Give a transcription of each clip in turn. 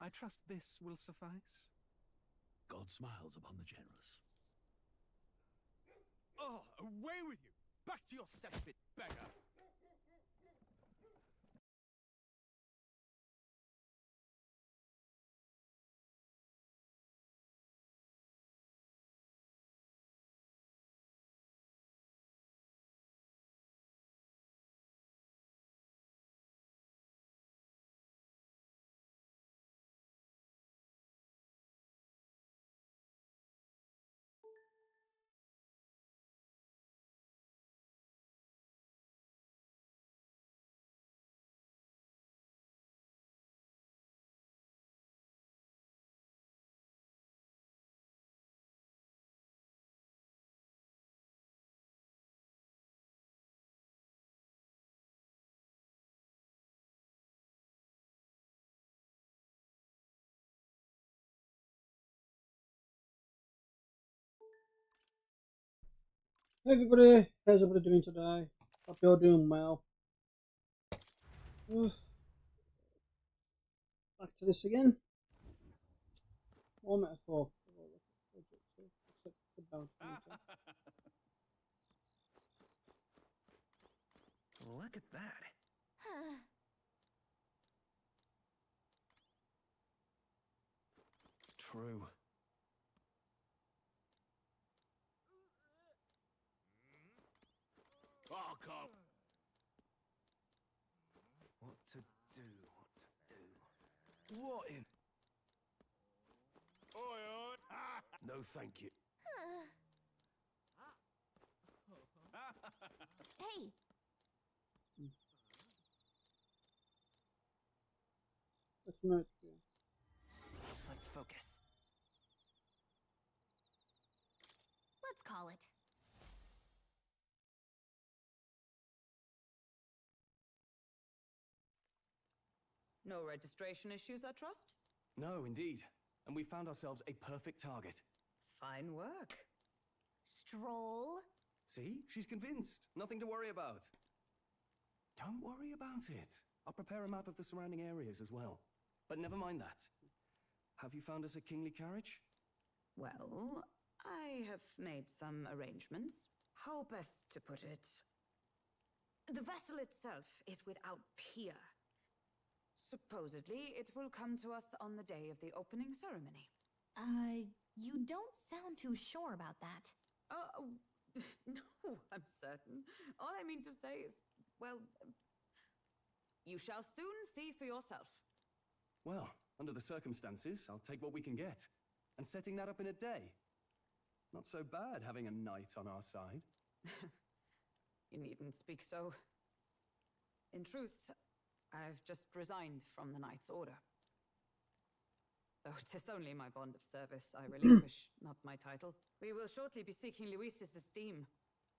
I trust this will suffice. God smiles upon the generous. Oh, away with you! Back to your cesspit, beggar! Hey everybody, how's everybody doing today? Hope you're doing well. Back to this again. More metaphor. Except the bounce meter. Look at that. True. Oh, come. What to do? What in? Oi, oi. No, thank you. Hey! That's nice. Let's focus. Let's call it. No registration issues, I trust? No, indeed. And we found ourselves a perfect target. Fine work. Stroll? See? She's convinced. Nothing to worry about. Don't worry about it. I'll prepare a map of the surrounding areas as well. But never mind that. Have you found us a kingly carriage? Well, I have made some arrangements. How best to put it? The vessel itself is without peer. Supposedly, it will come to us on the day of the opening ceremony. You don't sound too sure about that. No, I'm certain. All I mean to say is, well, you shall soon see for yourself. Well, under the circumstances, I'll take what we can get. And setting that up in a day. Not so bad having a knight on our side. You needn't speak so. In truth, I've just resigned from the Knight's Order. Though 'tis only my bond of service I relinquish, not my title. We will shortly be seeking Luis's esteem.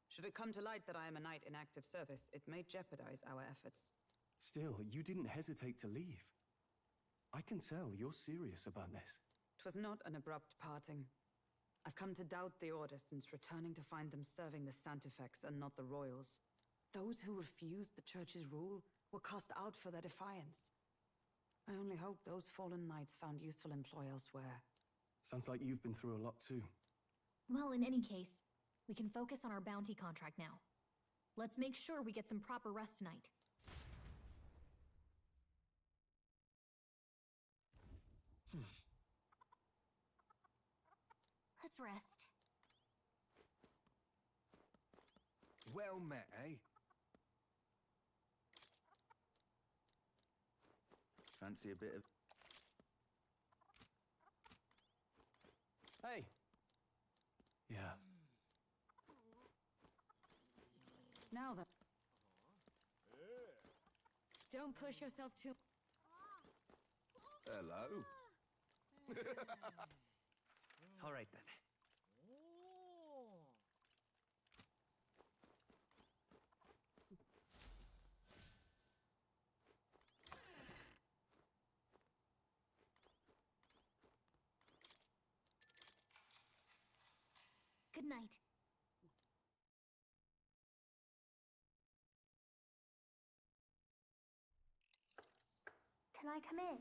Should it come to light that I am a knight in active service, it may jeopardize our efforts. Still, you didn't hesitate to leave. I can tell you're serious about this. 'Twas not an abrupt parting. I've come to doubt the Order since returning to find them serving the Santifex and not the Royals. Those who refused the Church's rule were cast out for their defiance. I only hope those fallen knights found useful employ elsewhere. Sounds like you've been through a lot too. Well, in any case, we can focus on our bounty contract now. Let's make sure we get some proper rest tonight. Let's rest. Well met, eh? Fancy a bit of... Hey! Yeah. Now then. Don't push yourself too... Hello? All right then. Good night. Can I come in?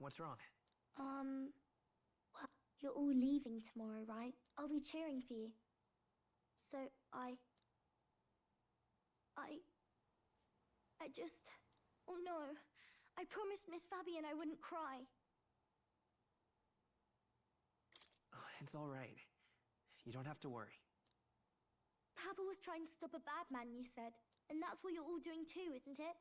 What's wrong? Well, you're all leaving tomorrow, right? I'll be cheering for you. So I just... Oh no. I promised Miss Fabian I wouldn't cry. Oh, it's all right. You don't have to worry. Papa was trying to stop a bad man, you said. And that's what you're all doing too, isn't it?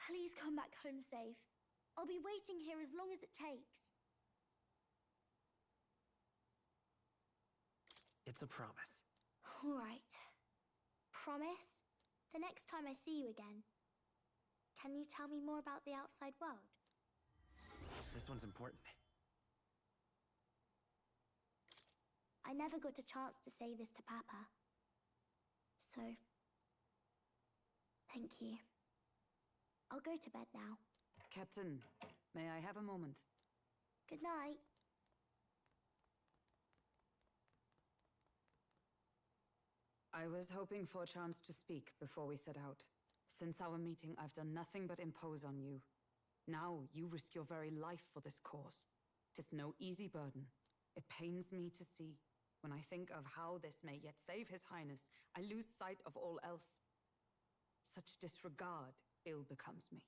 Please come back home safe. I'll be waiting here as long as it takes. It's a promise. All right. Promise? The next time I see you again. Can you tell me more about the outside world? This one's important. I never got a chance to say this to Papa. So, thank you. I'll go to bed now. Captain, may I have a moment? Good night. I was hoping for a chance to speak before we set out. Since our meeting, I've done nothing but impose on you. Now you risk your very life for this cause. 'Tis no easy burden. It pains me to see. When I think of how this may yet save His Highness, I lose sight of all else. Such disregard ill becomes me.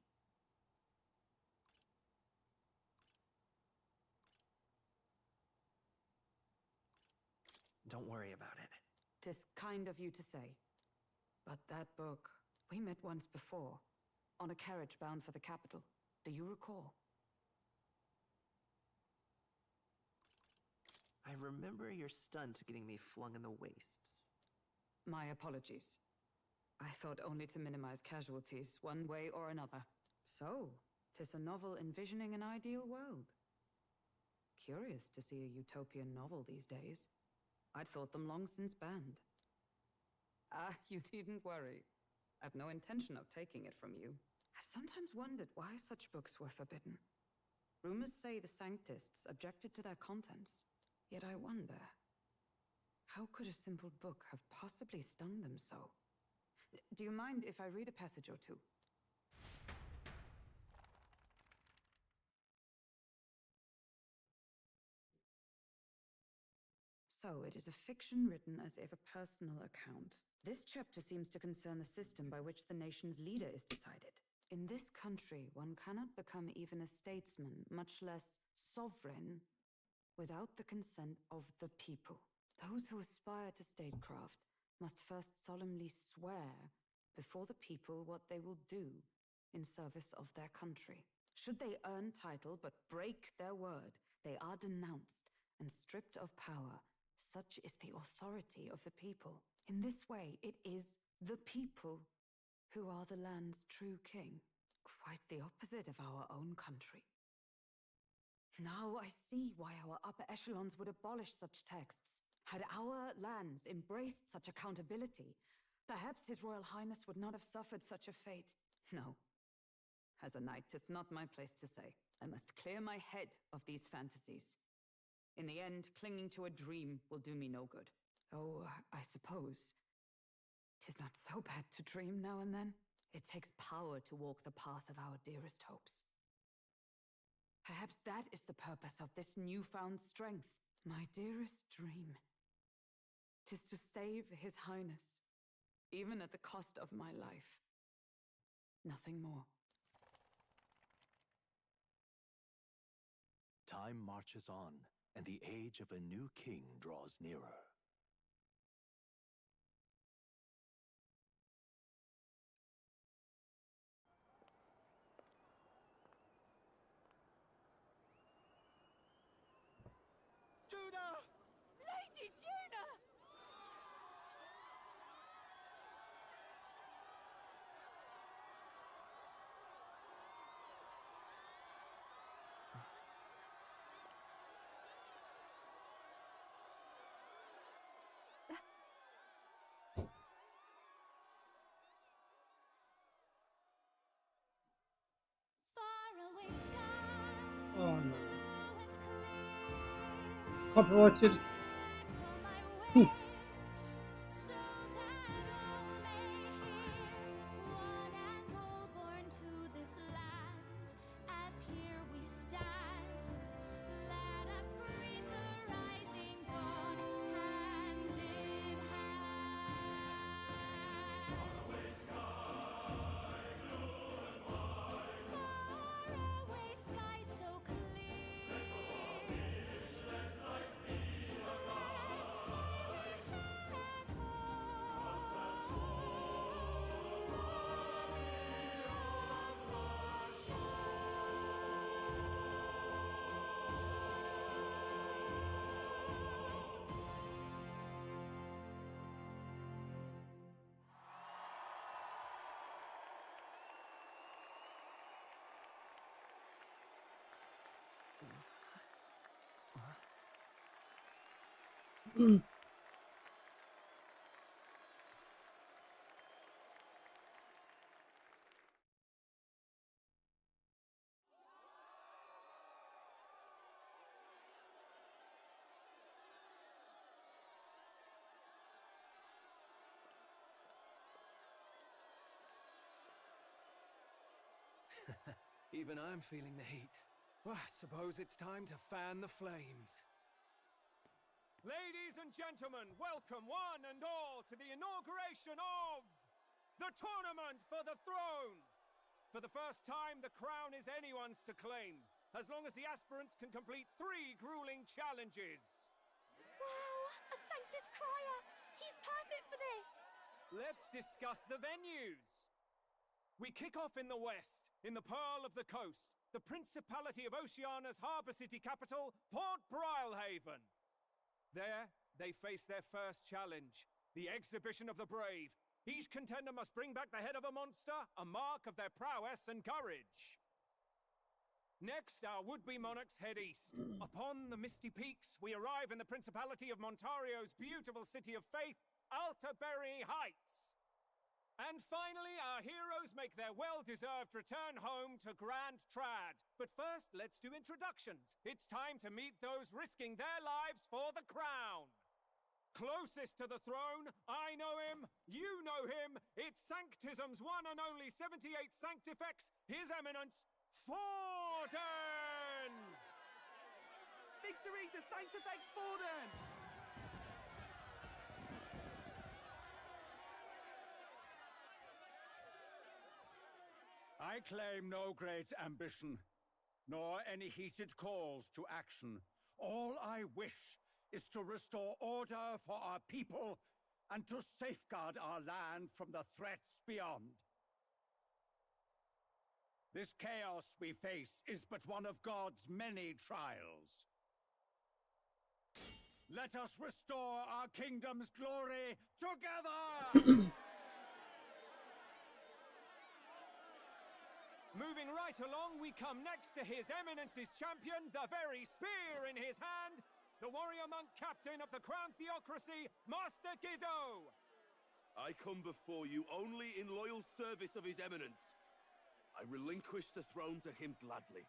Don't worry about it. 'Tis kind of you to say. But that book, we met once before, on a carriage bound for the capital. Do you recall? I remember your stunt getting me flung in the wastes. My apologies. I thought only to minimize casualties, one way or another. So, 'tis a novel envisioning an ideal world. Curious to see a utopian novel these days. I'd thought them long since banned. Ah, you needn't worry. I've no intention of taking it from you. I've sometimes wondered why such books were forbidden. Rumors say the Sanctists objected to their contents. Yet I wonder, how could a simple book have possibly stung them so? Do you mind if I read a passage or two? So, it is a fiction written as if a personal account. This chapter seems to concern the system by which the nation's leader is decided. In this country, one cannot become even a statesman, much less sovereign, without the consent of the people. Those who aspire to statecraft must first solemnly swear before the people what they will do in service of their country. Should they earn title but break their word, they are denounced and stripped of power. Such is the authority of the people. In this way, it is the people who are the land's true king. Quite the opposite of our own country. Now I see why our upper echelons would abolish such texts. Had our lands embraced such accountability, perhaps His Royal Highness would not have suffered such a fate. No. As a knight, 'tis not my place to say. I must clear my head of these fantasies. In the end, clinging to a dream will do me no good. Though, I suppose, 'tis not so bad to dream now and then. It takes power to walk the path of our dearest hopes. Perhaps that is the purpose of this newfound strength. My dearest dream. 'Tis to save His Highness, even at the cost of my life. Nothing more. Time marches on, and the age of a new king draws nearer. Judah! Lady Judah! Faraway sky, Oh no. blue and clear. Copyrighted. Echo my Hmm. wish, so that all may hear. One and all born to this land. Even I'm feeling the heat. Well, I suppose it's time to fan the flames. Ladies and gentlemen, welcome one and all to the inauguration of the Tournament for the Throne! For the first time, the crown is anyone's to claim, as long as the aspirants can complete 3 grueling challenges. Wow, a Sanctus Crier! He's perfect for this! Let's discuss the venues. We kick off in the west, in the Pearl of the Coast, the Principality of Oceania's harbour city capital, Port Brilehaven. There, they face their first challenge, the Exhibition of the Brave. Each contender must bring back the head of a monster, a mark of their prowess and courage. Next, our would-be monarchs head east. Upon the misty peaks, we arrive in the Principality of Montario's beautiful city of faith, Altaberry Heights. And finally, our heroes make their well-deserved return home to Grand Trad. But first, let's do introductions. It's time to meet those risking their lives for the crown. Closest to the throne, I know him, you know him. It's Sanctism's one and only 78th Sanctifex, His Eminence, Forden! Victory to Sanctifex Forden! I claim no great ambition, nor any heated calls to action. All I wish is to restore order for our people and to safeguard our land from the threats beyond. This chaos we face is but one of God's many trials. Let us restore our kingdom's glory together! Moving right along, we come next to His Eminence's champion, the very spear in his hand, the warrior monk captain of the Crown Theocracy, Master Guido! I come before you only in loyal service of His Eminence. I relinquish the throne to him gladly.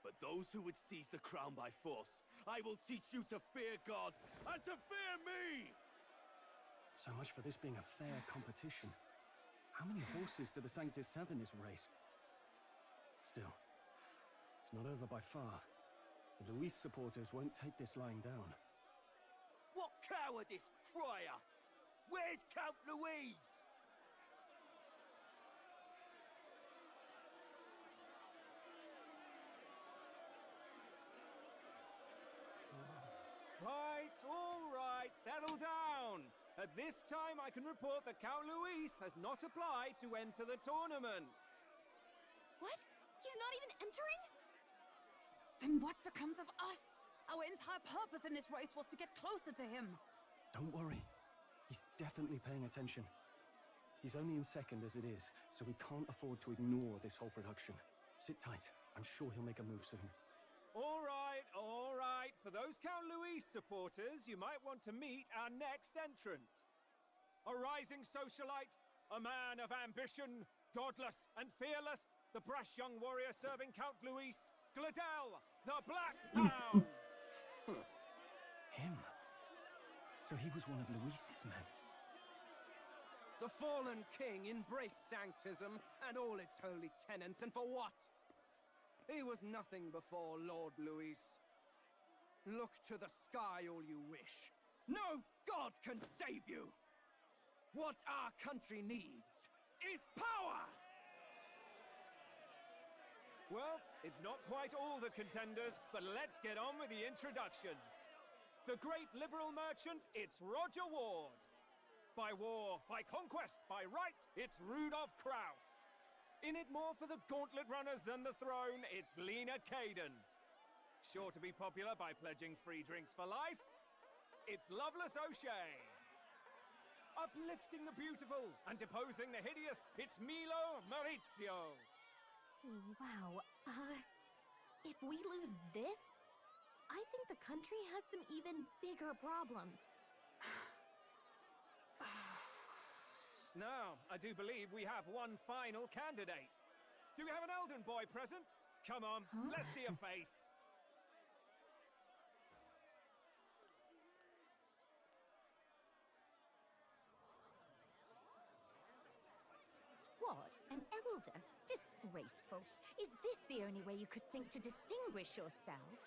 But those who would seize the crown by force, I will teach you to fear God and to fear me! So much for this being a fair competition. How many horses do the Sanctus have in this race? Still, it's not over by far. The Luis supporters won't take this lying down. What cowardice, Crier! Where's Count Louise? All right, settle down. At this time, I can report that Count Luis has not applied to enter the tournament. What? He's not even entering? Then what becomes of us? Our entire purpose in this race was to get closer to him. Don't worry. He's definitely paying attention. He's only in second as it is, so we can't afford to ignore this whole production. Sit tight. I'm sure he'll make a move soon. All right, all right. For those Count Luis supporters, you might want to meet our next entrant. A rising socialite, a man of ambition, godless and fearless, the brash young warrior serving Count Luis, Gladel, the Black Hound! Him? So he was one of Luis's men? The fallen king embraced sanctism and all its holy tenets, and for what? He was nothing before Lord Luis. Look to the sky all you wish. No god can save you! What our country needs is power! Well, it's not quite all the contenders, but let's get on with the introductions. The great liberal merchant, it's Roger Ward. By war, by conquest, by right, it's Rudolph Kraus. In it more for the gauntlet runners than the throne, it's Lena Caden. Sure to be popular by pledging free drinks for life, it's Loveless O'Shea. Uplifting the beautiful and deposing the hideous, it's Milo Maurizio. Wow, if we lose this, I think the country has some even bigger problems. Now, I do believe we have one final candidate. Do we have an Elden boy present? Come on, let's see a face. What? An elder? Disgraceful. Is this the only way you could think to distinguish yourself?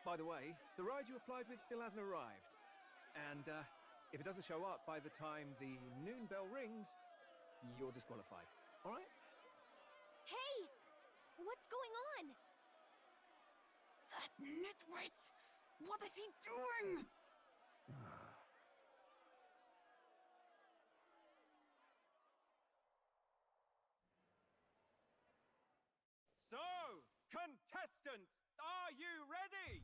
By the way, the ride you applied with still hasn't arrived. And if it doesn't show up by the time the noon bell rings, you're disqualified. All right? Hey! What's going on? That nitwit! What is he doing? So, contestants, are you ready?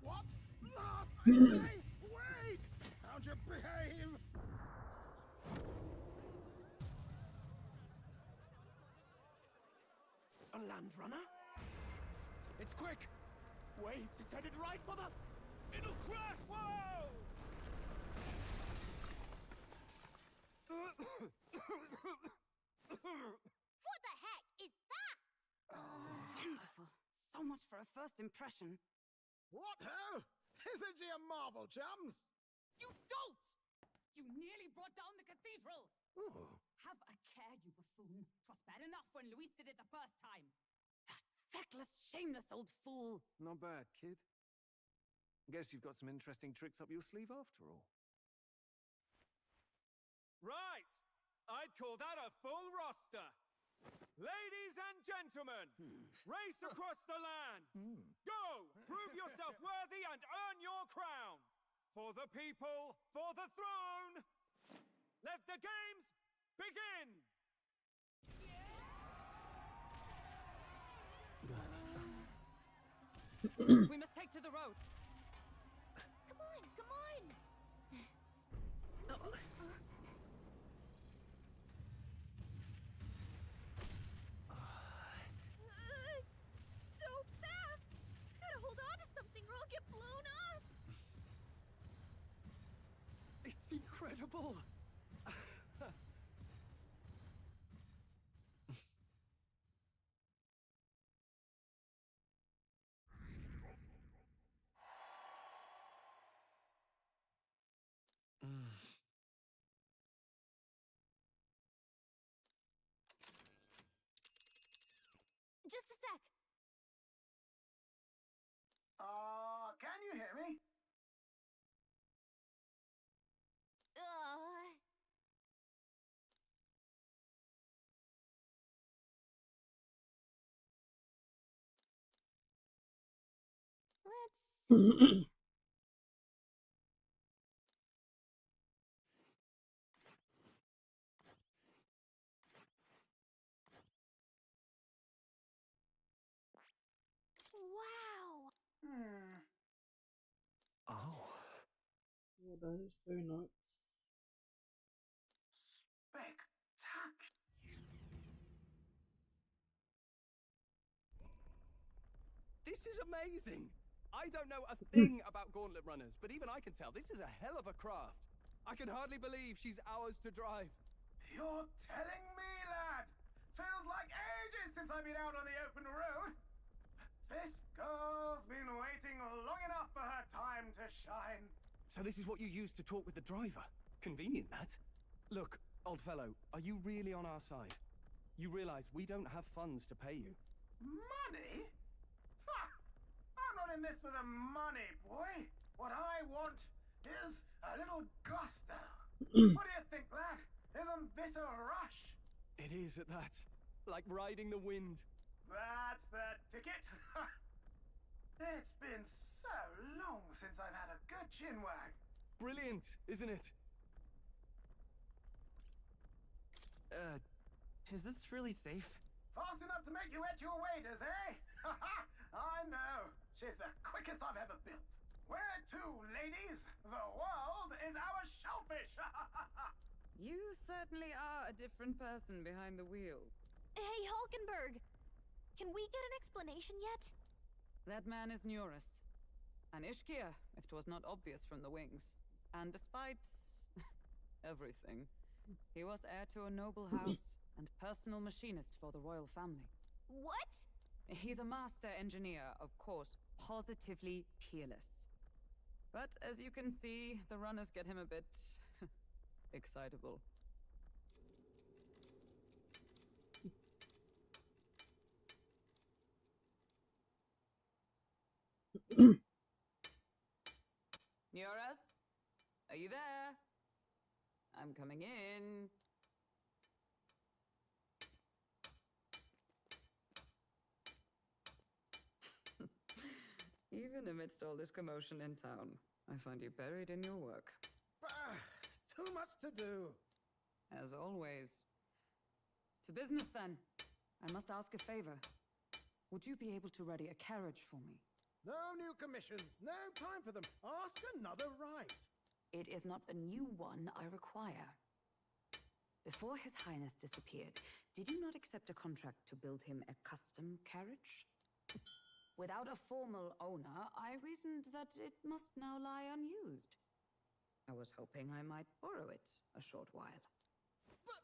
What? Last, I say! Wait! Found you behave! A land runner? It's quick! Wait, it's headed right for the... It'll crash! Whoa! What the heck is that? Wonderful. So much for a first impression. What ho? Isn't she a marvel, chums? You dolt! You nearly brought down the cathedral! Oh. Have a care, you buffoon. 'Twas bad enough when Luis did it the first time. That feckless, shameless old fool. Not bad, kid. Guess you've got some interesting tricks up your sleeve after all. Right! I'd call that a full roster. Ladies and gentlemen, race across the land. Go! Prove yourself worthy and earn your crown. For the people, for the throne. Let the games begin! We must take to the road. Come on, come on! So fast! Gotta hold on to something or I'll get blown up! It's incredible! Just a sec. Can you hear me? Let's see. Wow! Oh. Well done, it's very nice. Spectacular! This is amazing! I don't know a thing about gauntlet runners, but even I can tell this is a hell of a craft. I can hardly believe she's ours to drive. You're telling me, lad? Feels like ages since I've been out on the open road. This girl's been waiting long enough for her time to shine. So this is what you used to talk with the driver? Convenient, that. Look, old fellow, are you really on our side? You realize we don't have funds to pay you. Money? Fuck! I'm not in this for the money, boy. What I want is a little gusto. What do you think, lad? Isn't this a rush? It is at that. Like riding the wind. That's the ticket. It's been so long since I've had a good chinwag. Brilliant, isn't it? Is this really safe? Fast enough to make you wet your waders, eh? I know. She's the quickest I've ever built. Where to, ladies? The world is our shellfish! You certainly are a different person behind the wheel. Hey, Hulkenberg! Can we get an explanation yet? That man is Neurus. An Ishkia, if 'twas not obvious from the wings. And despite everything, he was heir to a noble house and personal machinist for the royal family. What? He's a master engineer, of course, positively peerless. But as you can see, the runners get him a bit excitable. Neurus? Are you there? I'm coming in. Even amidst all this commotion in town, I find you buried in your work. Too much to do. As always. To business, then. I must ask a favor. Would you be able to ready a carriage for me? No new commissions, no time for them. Ask another right. It is not a new one I require. Before His Highness disappeared, did you not accept a contract to build him a custom carriage? Without a formal owner, I reasoned that it must now lie unused. I was hoping I might borrow it a short while. But,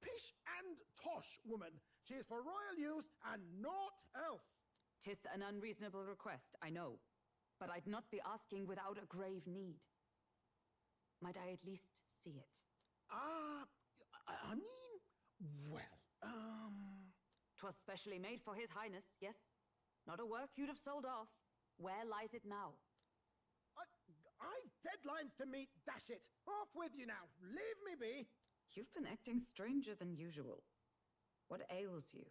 pish and tosh, woman. She is for royal use and naught else. 'Tis an unreasonable request, I know. But I'd not be asking without a grave need. Might I at least see it? I mean, well, 'Twas specially made for His Highness, yes? Not a work you'd have sold off. Where lies it now? I've deadlines to meet, dash it! Off with you now! Leave me be! You've been acting stranger than usual. What ails you?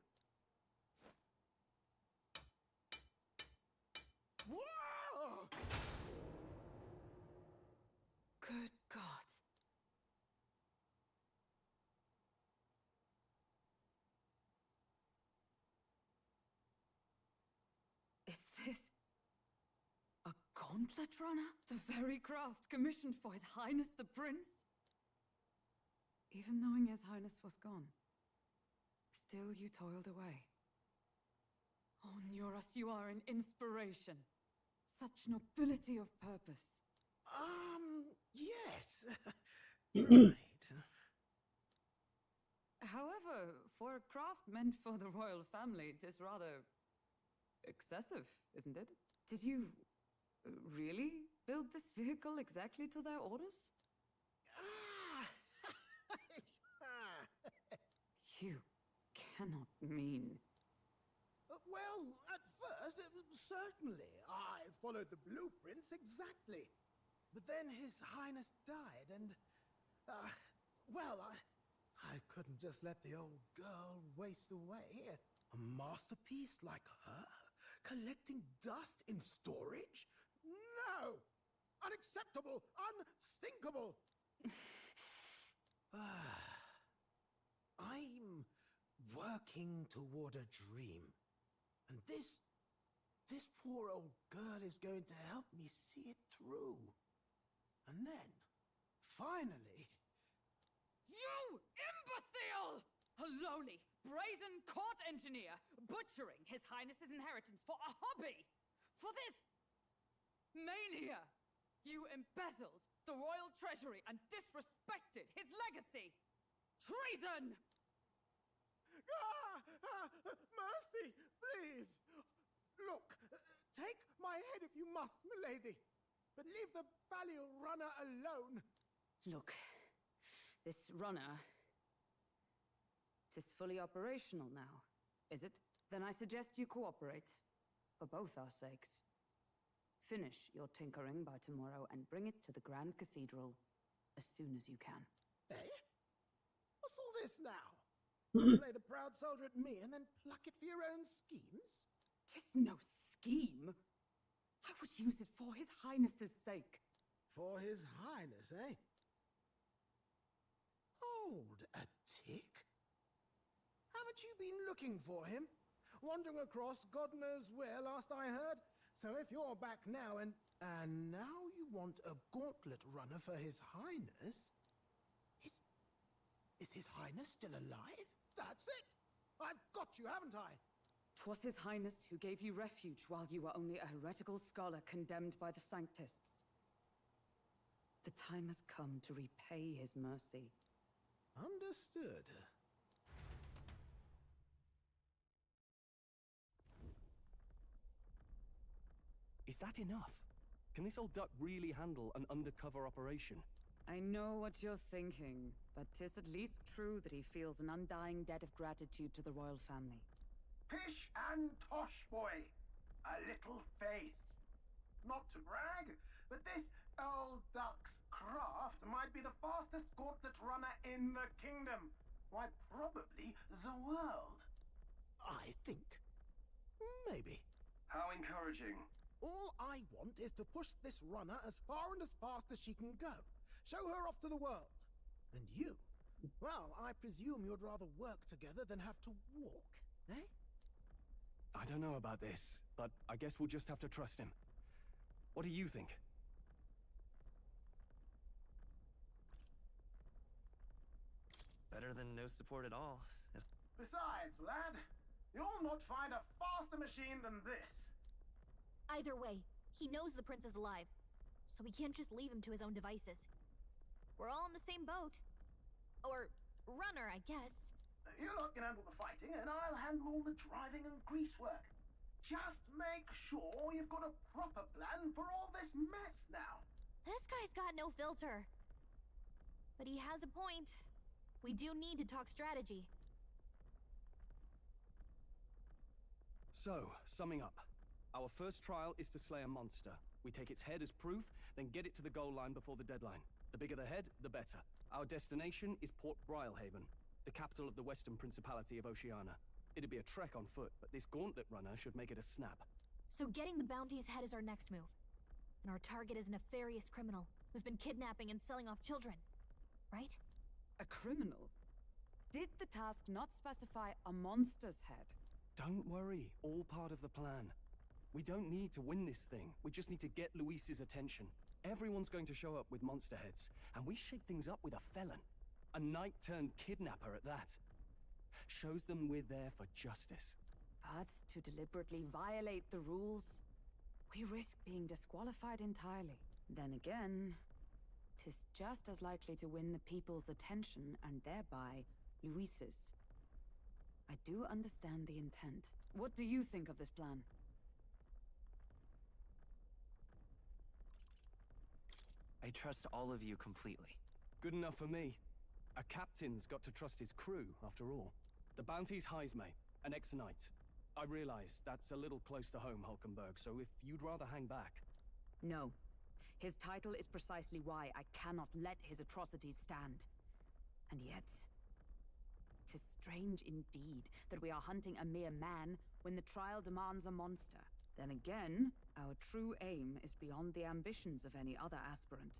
Whoa! Good God. Is this a gauntlet runner? The very craft commissioned for His Highness the Prince? Even knowing His Highness was gone, still you toiled away. Oh, Neurus, you are an inspiration. Such nobility of purpose. Yes. Right. However, for a craft meant for the royal family, it is rather excessive, isn't it? Did you really build this vehicle exactly to their orders? You cannot mean... Well, at first, certainly. I followed the blueprints exactly. But then His Highness died, and... well, I couldn't just let the old girl waste away. A masterpiece like her? Collecting dust in storage? No! Unacceptable! Unthinkable! I'm working toward a dream. And this poor old girl is going to help me see it through. And then, finally... You imbecile! A lowly, brazen court engineer, butchering His Highness's inheritance for a hobby! For this mania! You embezzled the royal treasury and disrespected his legacy! Treason! Mercy, please! Look, take my head if you must, milady, but leave the Balliol runner alone. Look, this runner... 'tis fully operational now, is it? Then I suggest you cooperate, for both our sakes. Finish your tinkering by tomorrow and bring it to the Grand Cathedral as soon as you can. Eh? What's all this now? Play the proud soldier at me and then pluck it for your own schemes? 'Tis no scheme. I would use it for His Highness's sake. For His Highness, eh? Hold a tick. Haven't you been looking for him? Wandering across God knows where last I heard? So if you're back now and And now you want a gauntlet runner for His Highness? Is His Highness still alive? That's it! I've got you, haven't I? 'Twas His Highness who gave you refuge while you were only a heretical scholar condemned by the Sanctists. The time has come to repay his mercy. Understood. Is that enough? Can this old duck really handle an undercover operation? I know what you're thinking, but 'tis at least true that he feels an undying debt of gratitude to the royal family. Pish and tosh, boy. A little faith. Not to brag, but this old duck's craft might be the fastest gauntlet runner in the kingdom. Why, probably the world. I think. Maybe. How encouraging. All I want is to push this runner as far and as fast as she can go. Show her off to the world. And you? Well, I presume you'd rather work together than have to walk, eh? I don't know about this, but I guess we'll just have to trust him. What do you think? Better than no support at all. Besides, lad, you'll not find a faster machine than this. Either way, he knows the prince is alive, so we can't just leave him to his own devices. We're all in the same boat. Or runner, I guess. You lot can handle the fighting, and I'll handle all the driving and grease work. Just make sure you've got a proper plan for all this mess now. This guy's got no filter. But he has a point. We do need to talk strategy. So, summing up. Our first trial is to slay a monster. We take its head as proof, then get it to the goal line before the deadline. The bigger the head, the better. Our destination is Port Brilehaven, the capital of the Western Principality of Oceania. It'd be a trek on foot, but this gauntlet runner should make it a snap. So getting the bounty's head is our next move. And our target is a nefarious criminal who's been kidnapping and selling off children. Right? A criminal? Did the task not specify a monster's head? Don't worry, all part of the plan. We don't need to win this thing. We just need to get Luis's attention. Everyone's going to show up with monster heads, and we shake things up with a felon. A knight-turned-kidnapper at that. Shows them we're there for justice. But to deliberately violate the rules, we risk being disqualified entirely. Then again, 'tis just as likely to win the people's attention and thereby Luis's. I do understand the intent. What do you think of this plan? I trust all of you completely. Good enough for me. A captain's got to trust his crew, after all. The bounty's Heisme, an ex-knight. I realize that's a little close to home, Hulkenberg, so if you'd rather hang back... No. His title is precisely why I cannot let his atrocities stand. And yet... 'tis strange indeed that we are hunting a mere man when the trial demands a monster. Then again, our true aim is beyond the ambitions of any other aspirant.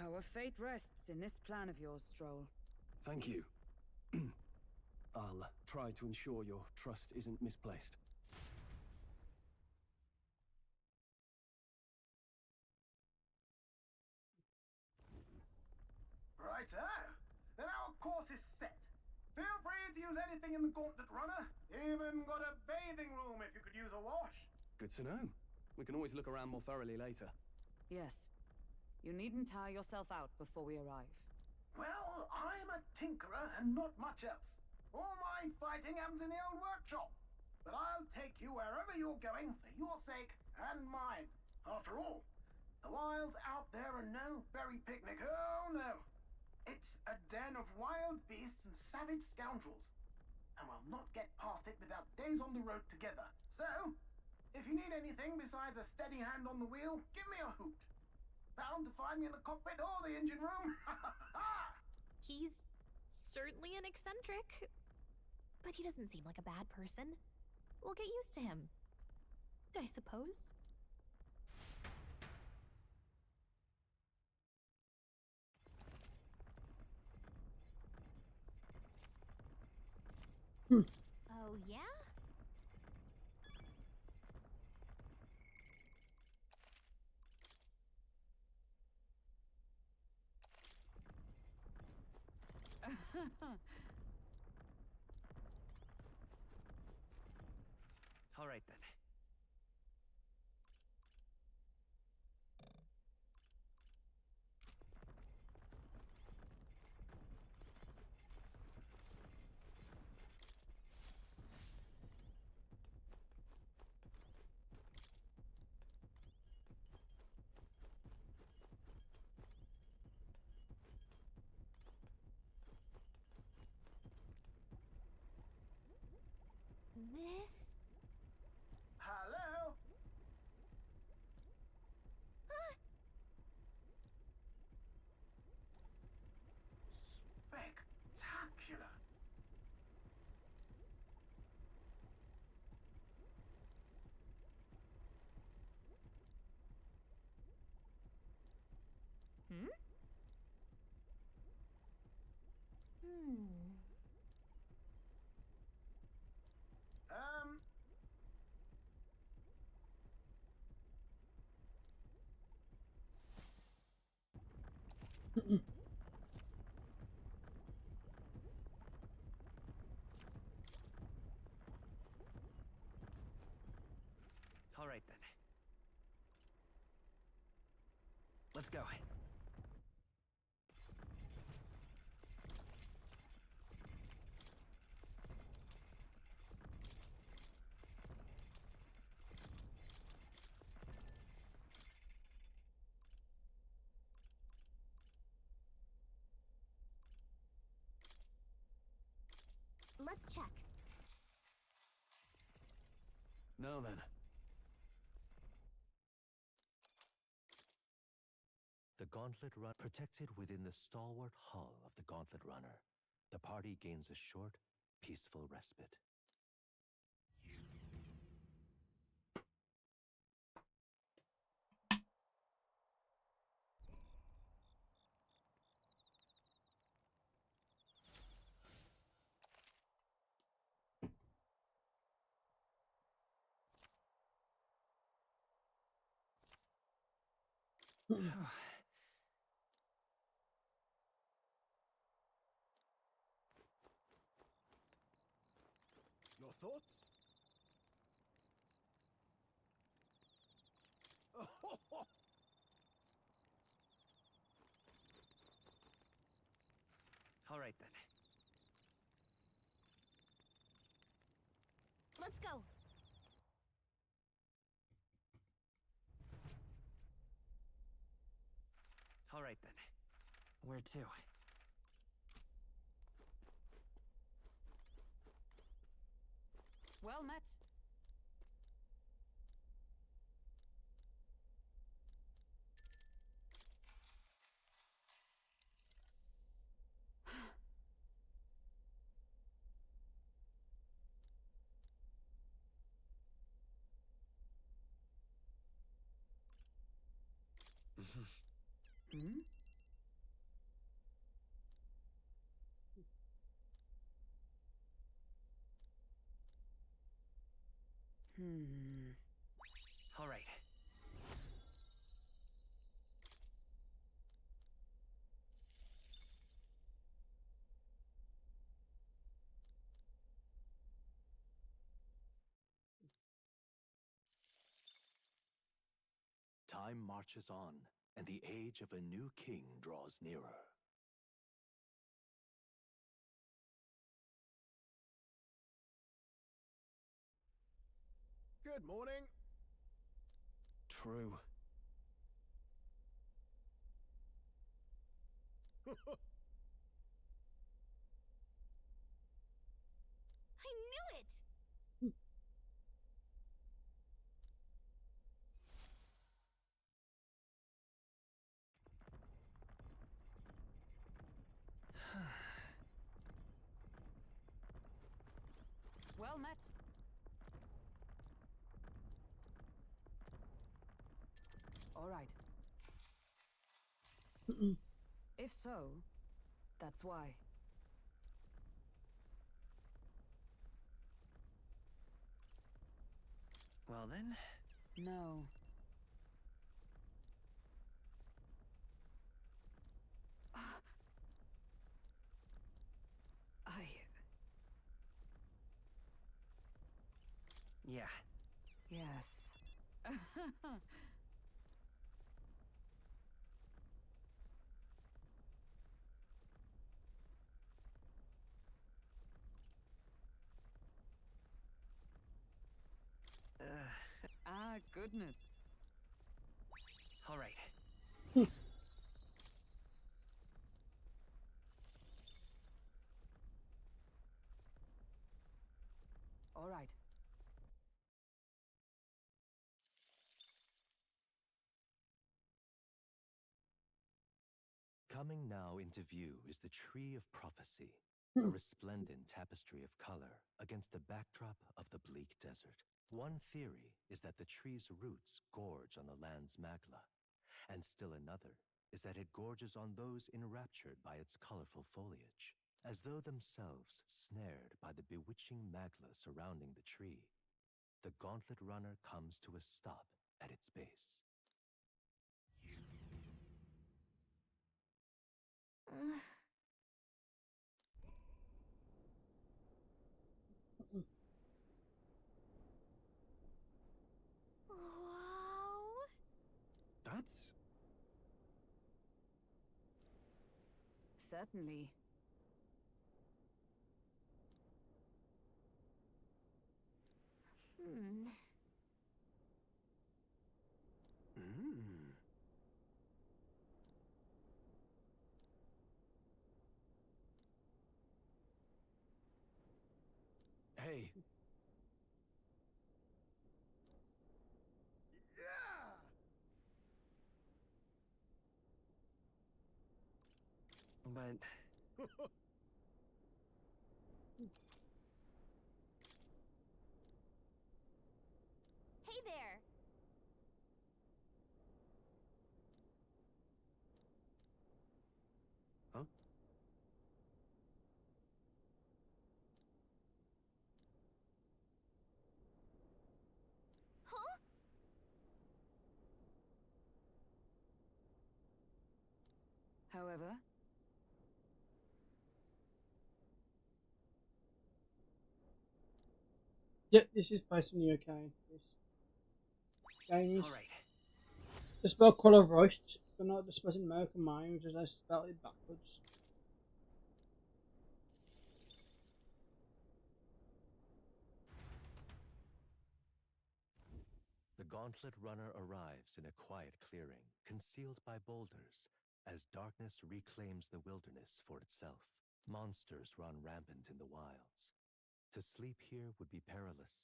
Our fate rests in this plan of yours, Stroll. Thank you. I'll try to ensure your trust isn't misplaced. Righto. Then our course is set. Feel free to use anything in the gauntlet runner. Even got a bathing room if you could use a wash. Good to know. We can always look around more thoroughly later. Yes. You needn't tire yourself out before we arrive. Well, I'm a tinkerer and not much else. All my fighting happens in the old workshop. But I'll take you wherever you're going for your sake and mine. After all, the wilds out there are no berry picnic. Oh, no. It's a den of wild beasts and savage scoundrels. And we'll not get past it without days on the road together. So, if you need anything besides a steady hand on the wheel, give me a hoot. Bound to find me in the cockpit or the engine room. He's certainly an eccentric, but he doesn't seem like a bad person. We'll get used to him, I suppose. Oh, yeah? All right then. This? Hello? Spectacular. Hmm? Hmm. All right then. Let's go. Let's check. Now then. The Gauntlet Run protected within the stalwart hull of the Gauntlet Runner. The party gains a short, peaceful respite. Your thoughts? All right then. Let's go. All right then. Where to? Well met. Hmm? All right. Time marches on, and the age of a new king draws nearer. Good morning. True. I knew it! Well met. All right. If so, that's why. Well then. No. Yeah. Yes. Ah, goodness. All right. All right. Coming now into view is the Tree of Prophecy, a resplendent tapestry of color against the backdrop of the bleak desert. One theory is that the tree's roots gorge on the land's magla, and still another is that it gorges on those enraptured by its colorful foliage, as though themselves snared by the bewitching magla surrounding the tree. The Gauntlet Runner comes to a stop at its base. Wow. That's... Certainly. Hmm. Hey. But Hey there. Huh? Huh? However, Yep, this is based on the UK. This game is all right. the spell colour right, but not the spelling American mine, which is they spell it backwards. The Gauntlet Runner arrives in a quiet clearing, concealed by boulders, as darkness reclaims the wilderness for itself. Monsters run rampant in the wilds. To sleep here would be perilous,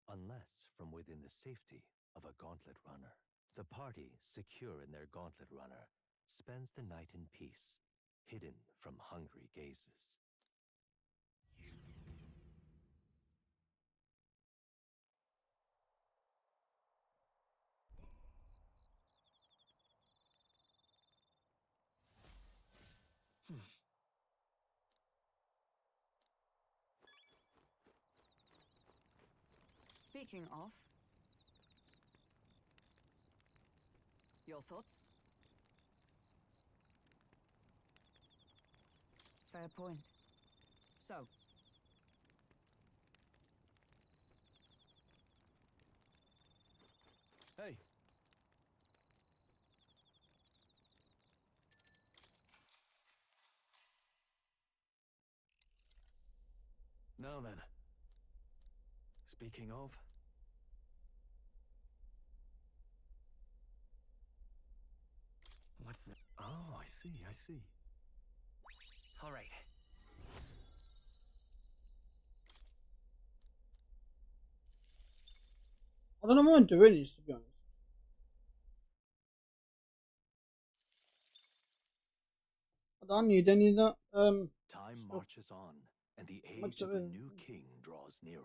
unless from within the safety of a Gauntlet Runner. The party, secure in their Gauntlet Runner, spends the night in peace, hidden from hungry gazes. speaking of, your thoughts? Fair point. So, Hey. Now then. Speaking of... What's the... Oh, I see. All right. I don't know what I'm doing this, to be honest. I don't need any of that. Time stuff. marches on, and the Looks age of the at- new king draws nearer.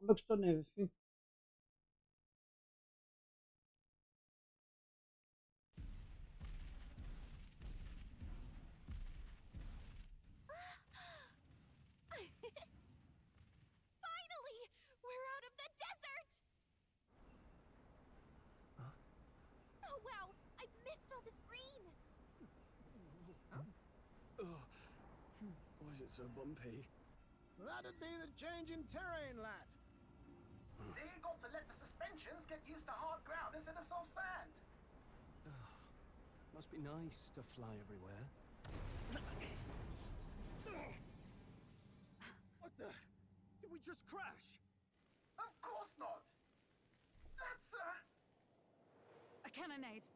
Looks done everything. Finally! We're out of the desert! Huh? Oh wow! I missed all this green! Why is it so bumpy? That'd be the change in terrain, lad. See got to let the suspensions get used to hard ground instead of soft sand. Must be nice to fly everywhere. What the? Did we just crash? Of course not. That's, A cannonade.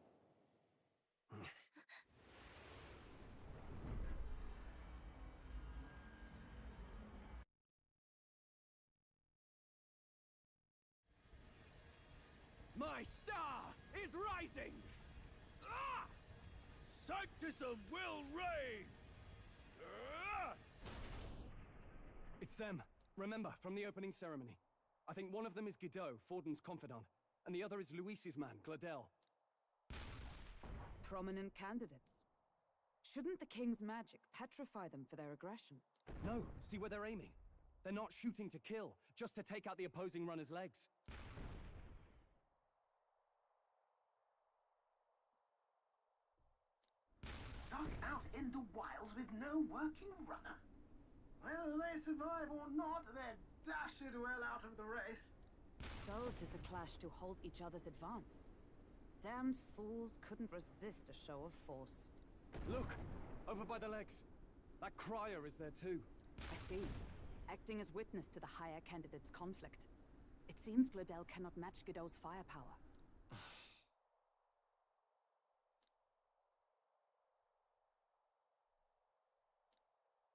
My star is rising! Ah! Sanctism will reign! It's them. Remember, from the opening ceremony. I think one of them is Godot, Forden's confidant, and the other is Luis's man, Gladel. Prominent candidates. Shouldn't the king's magic petrify them for their aggression? No, see where they're aiming. They're not shooting to kill, just to take out the opposing runner's legs. stuck out in the wilds with no working runner. Whether they survive or not, they're dashed well out of the race. So 'tis a clash to halt each other's advance. Damned fools couldn't resist a show of force. Look! Over by the legs. That crier is there too. I see. Acting as witness to the higher candidate's conflict. It seems Gladel cannot match Godot's firepower.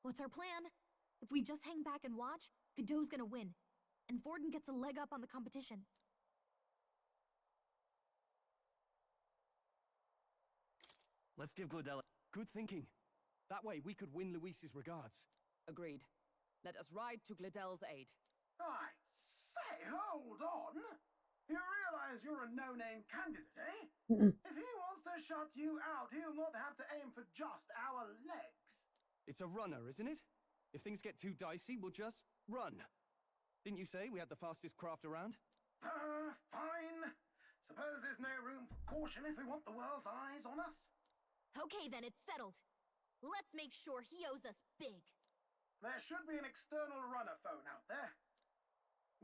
What's our plan? If we just hang back and watch, Godot's gonna win. And Forden gets a leg up on the competition. Let's give Glodella... Good thinking. That way we could win Luis's regards. Agreed. Let us ride to Gladel's aid. I say, hold on. You realize you're a no-name candidate, eh? If he wants to shut you out, he'll not have to aim for just our legs. It's a runner, isn't it? If things get too dicey, we'll just run. Didn't you say we had the fastest craft around? Fine. Suppose there's no room for caution if we want the world's eyes on us? Okay then, it's settled. Let's make sure he owes us big. There should be an external runner phone out there.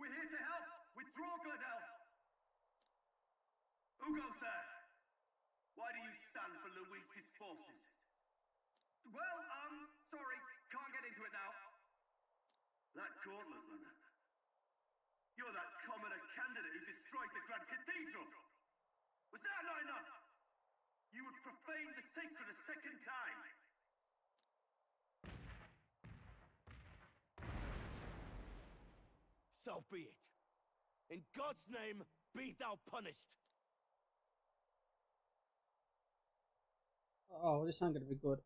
We're here to help! Withdraw, Gladel! Who goes there? Why do you stand for Luis's forces? Well, sorry. Can't get into it now. That gauntlet runner. You're that commoner candidate who destroyed the Grand Cathedral! Was that not enough? You would profane the sacred a second time! So be it. In God's name, be thou punished! Oh, this ain't gonna be good.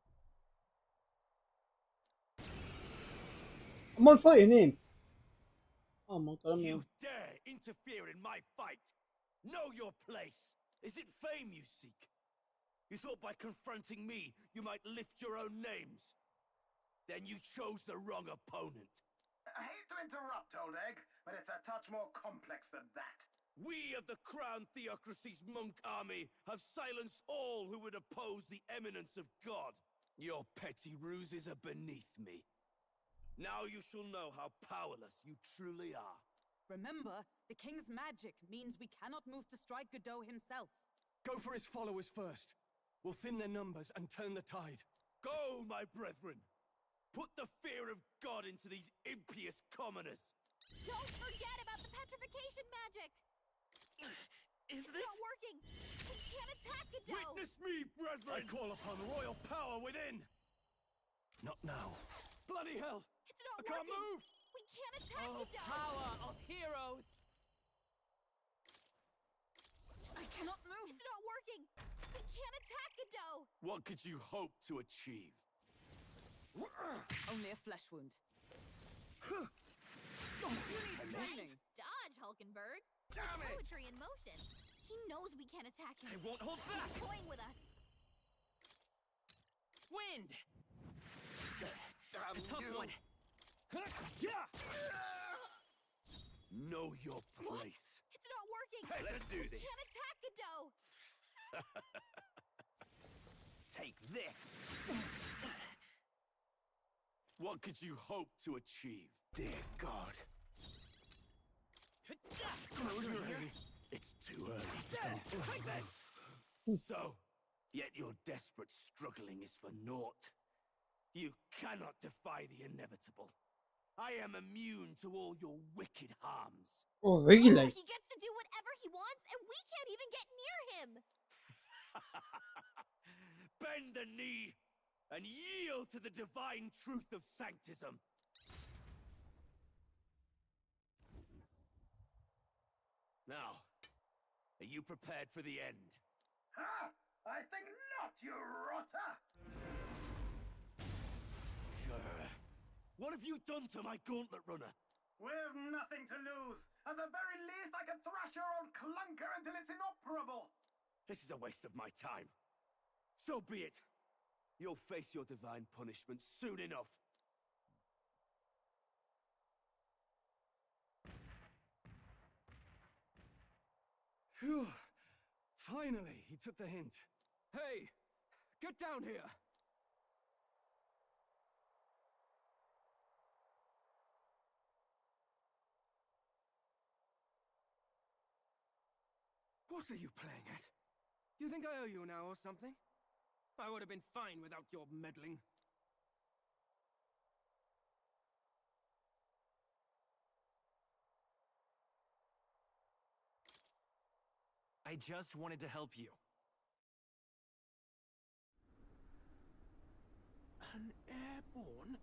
I'm on fighting him. Oh my god, You dare interfere in my fight! Know your place! Is it fame you seek? You thought by confronting me, you might lift your own names? Then you chose the wrong opponent. I hate to interrupt, Old Egg, but it's a touch more complex than that. We of the Crown Theocracy's monk army have silenced all who would oppose the eminence of God. Your petty ruses are beneath me. Now you shall know how powerless you truly are. Remember, the king's magic means we cannot move to strike Godot himself. Go for his followers first. We'll thin their numbers and turn the tide. Go, my brethren! Put the fear of God into these impious commoners! Don't forget about the petrification magic! Is it's this... not working! We can't attack Godot! Witness me, brethren! I call upon royal power within! Not now. Bloody hell! It's not I can't working! move! We can't attack Godot! Power of heroes! I cannot move! It's not working! We can't attack Godot! What could you hope to achieve? Only a flesh wound. You need training! Dodge, Hulkenberg! Damn it! Poetry in motion. He knows we can't attack him. I won't hold back! He's toying with us. Wind! Damn a tough you. one. Know your place. It's not working! Let's do We this. can't attack Godot! Take this! What could you hope to achieve? Dear God. Close your eyes. It's too early to go. Take that! So, yet your desperate struggling is for naught. You cannot defy the inevitable. I am immune to all your wicked harms. Oh, really? He gets to do whatever he wants, and we can't even get near him! Bend the knee and yield to the divine truth of sanctism. Now, are you prepared for the end? Ha! I think not, you rotter! What have you done to my gauntlet runner? We've nothing to lose. At the very least, I can thrash your old clunker until it's inoperable. This is a waste of my time. So be it. You'll face your divine punishment soon enough. Phew. Finally, he took the hint. Hey, get down here! What are you playing at? You think I owe you now or something? I would have been fine without your meddling. I just wanted to help you. An airborne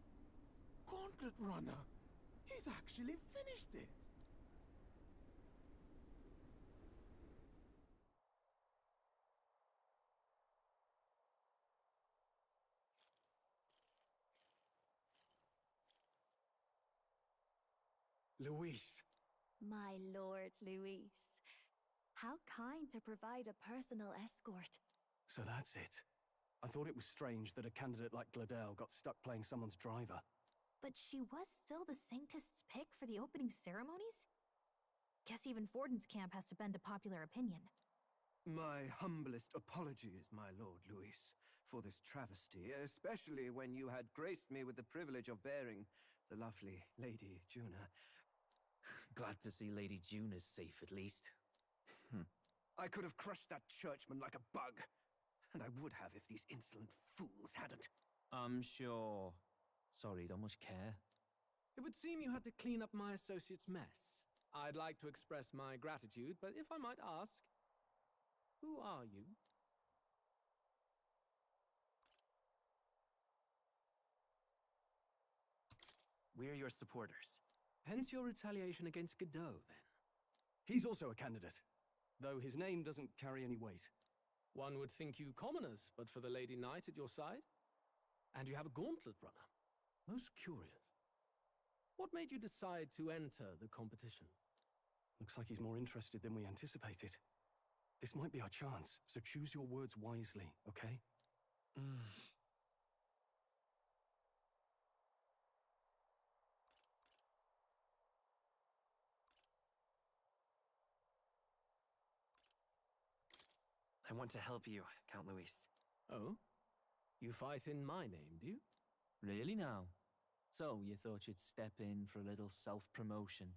gauntlet runner. He's actually finished it. Luis. My lord, Luis. How kind to provide a personal escort. So that's it. I thought it was strange that a candidate like Gladel got stuck playing someone's driver. But she was still the Sanctist's pick for the opening ceremonies? Guess even Forden's camp has to bend to popular opinion. My humblest apologies, my lord Luis, for this travesty, especially when you had graced me with the privilege of bearing the lovely Lady Juna. Glad to see Lady June is safe, at least. I could have crushed that churchman like a bug, and I would have if these insolent fools hadn't. I'm sure. Sorry, don't much care. It would seem you had to clean up my associate's mess. I'd like to express my gratitude, but if I might ask, who are you? We're your supporters. Hence your retaliation against Godot, then? He's also a candidate, though his name doesn't carry any weight. One would think you commoners, but for the Lady Knight at your side? And you have a gauntlet runner. Most curious. What made you decide to enter the competition? Looks like he's more interested than we anticipated. This might be our chance, so choose your words wisely, okay? I want to help you, Count Luis. Oh? You fight in my name, do you? Really now? So, you thought you'd step in for a little self-promotion?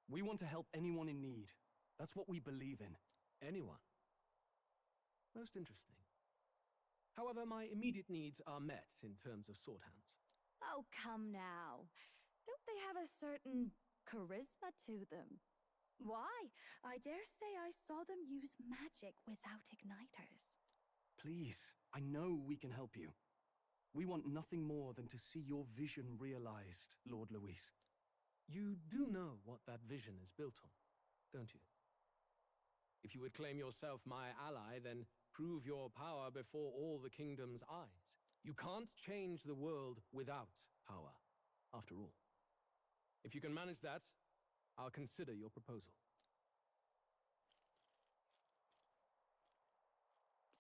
We want to help anyone in need. That's what we believe in. Anyone? Most interesting. However, my immediate needs are met in terms of sword hands. Oh, come now. Don't they have a certain charisma to them? Why? I dare say I saw them use magic without igniters. Please, I know we can help you. We want nothing more than to see your vision realized, Lord Luis. You do know what that vision is built on, don't you? If you would claim yourself my ally, then prove your power before all the kingdom's eyes. You can't change the world without power, after all. If you can manage that, I'll consider your proposal.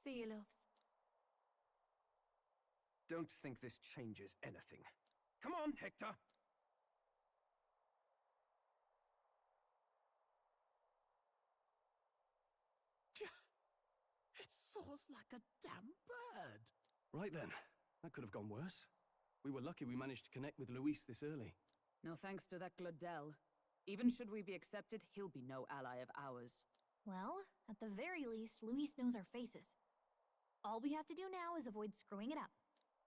See you, loves. Don't think this changes anything. Come on, Hector! It soars like a damn bird. Right then, that could have gone worse. We were lucky we managed to connect with Luis this early. No thanks to that Gladel. Even should we be accepted, he'll be no ally of ours. Well, at the very least, Luis knows our faces. All we have to do now is avoid screwing it up.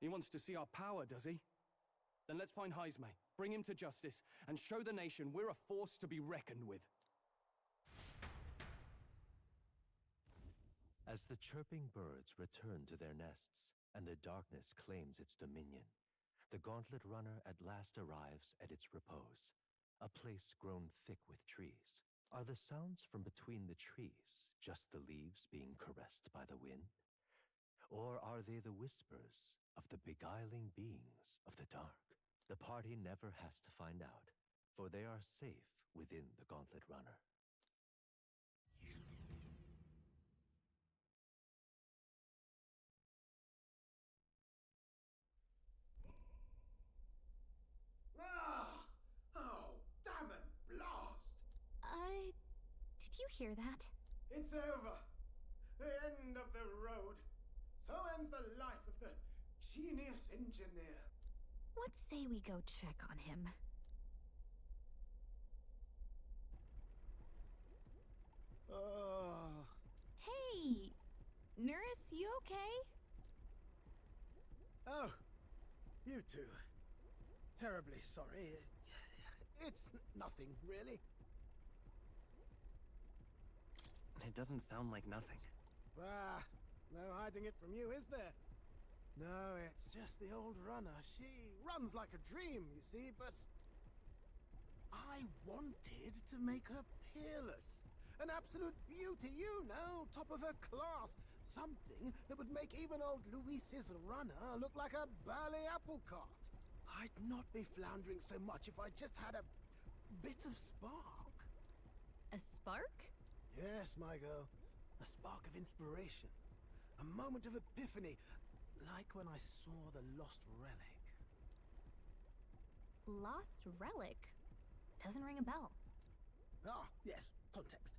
He wants to see our power, does he? Then let's find Jaime, bring him to justice, and show the nation we're a force to be reckoned with. As the chirping birds return to their nests, and the darkness claims its dominion, the Gauntlet Runner at last arrives at its repose, a place grown thick with trees. Are the sounds from between the trees just the leaves being caressed by the wind? Or are they the whispers of the beguiling beings of the dark? The party never has to find out, for they are safe within the Gauntlet Runner. Ah! Oh, damn it, blast! Did you hear that? It's over. The end of the road. So ends the life of the genius engineer. Let's say we go check on him. Oh. Hey! Nurse, you okay? Oh, you two. Terribly sorry. It's nothing, really. It doesn't sound like nothing. Ah, no hiding it from you, is there? No, it's just the old runner. She runs like a dream, you see, but I wanted to make her peerless. An absolute beauty, you know, top of her class. Something that would make even old Luis's runner look like a ballet apple cart. I'd not be floundering so much if I just had a bit of spark. A spark? Yes, my girl. A spark of inspiration. A moment of epiphany. Like when I saw the lost relic. Lost relic? Doesn't ring a bell. Ah, yes, context.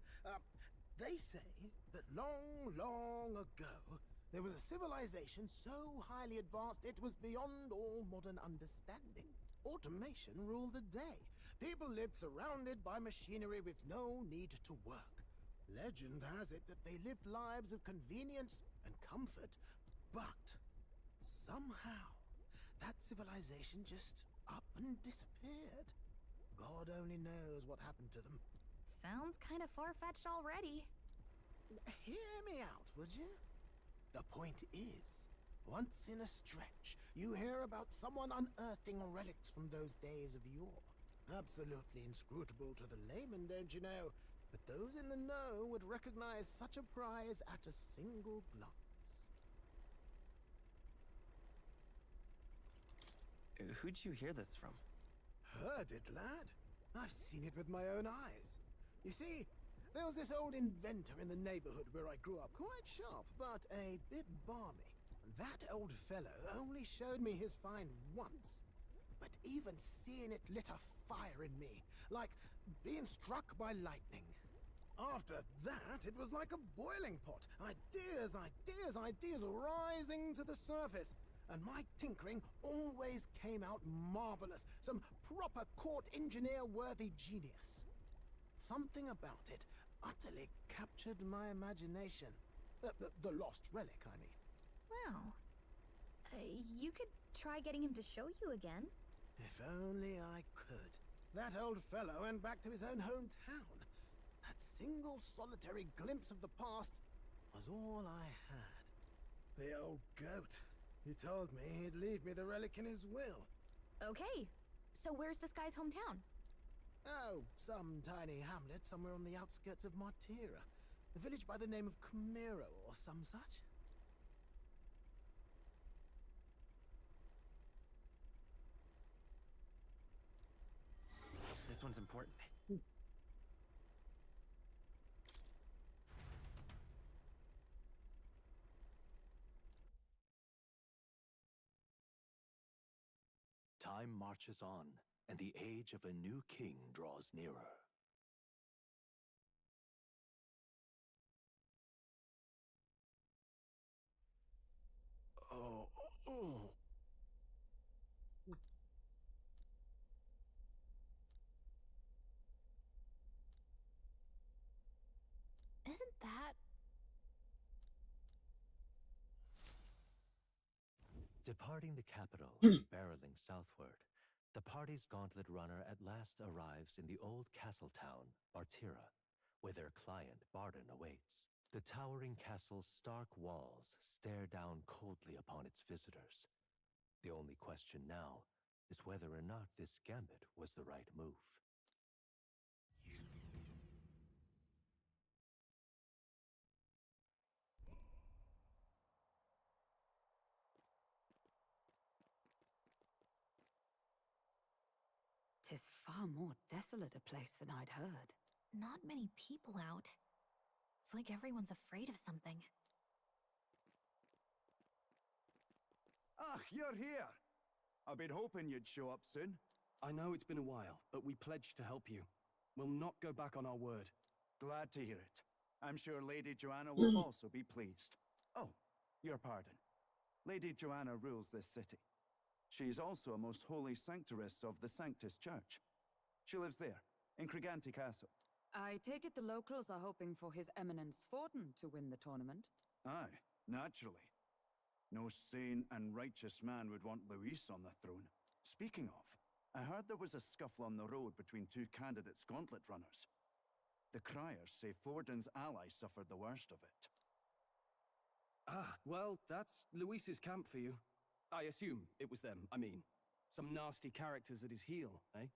They say that long, long ago, there was a civilization so highly advanced it was beyond all modern understanding. Automation ruled the day. People lived surrounded by machinery with no need to work. Legend has it that they lived lives of convenience and comfort, but somehow that civilization just up and disappeared. God only knows what happened to them. Sounds kind of far-fetched already. Hear me out, would you? The point is, once in a stretch, you hear about someone unearthing relics from those days of yore. Absolutely inscrutable to the layman, don't you know? But those in the know would recognize such a prize at a single glance. Who'd you hear this from? Heard it, lad. I've seen it with my own eyes. You see, there was this old inventor in the neighborhood where I grew up, quite sharp, but a bit balmy. That old fellow only showed me his find once, but even seeing it lit a fire in me, like being struck by lightning. After that, it was like a boiling pot. Ideas, ideas, ideas rising to the surface. And my tinkering always came out marvelous. Some proper court engineer-worthy genius. Something about it utterly captured my imagination. The lost relic, I mean. Wow. You could try getting him to show you again. If only I could. That old fellow went back to his own hometown. That single solitary glimpse of the past was all I had. The old goat. He told me he'd leave me the relic in his will. Okay, so where's this guy's hometown? Oh, some tiny hamlet somewhere on the outskirts of Martira. A village by the name of Camero or some such. This one's important. Time marches on, and the age of a new king draws nearer. Oh. Departing the capital and barreling southward, the party's gauntlet runner at last arrives in the old castle town, Bartira, where their client Barden awaits. The towering castle's stark walls stare down coldly upon its visitors. The only question now is whether or not this gambit was the right move. "'Tis far more desolate a place than I'd heard." Not many people out. It's like everyone's afraid of something. Ah, you're here! I've been hoping you'd show up soon. I know it's been a while, but we pledged to help you. We'll not go back on our word. Glad to hear it. I'm sure Lady Joanna will also be pleased. Oh, your pardon. Lady Joanna rules this city. She is also a most holy sanctoress of the Sanctus Church. She lives there, in Criganti Castle. I take it the locals are hoping for His Eminence Forden to win the tournament? Aye, naturally. No sane and righteous man would want Luis on the throne. Speaking of, I heard there was a scuffle on the road between two candidates gauntlet runners. The criers say Forden's ally suffered the worst of it. Ah, well, that's Luis's camp for you. I assume it was them, I mean. Some nasty characters at his heel, eh?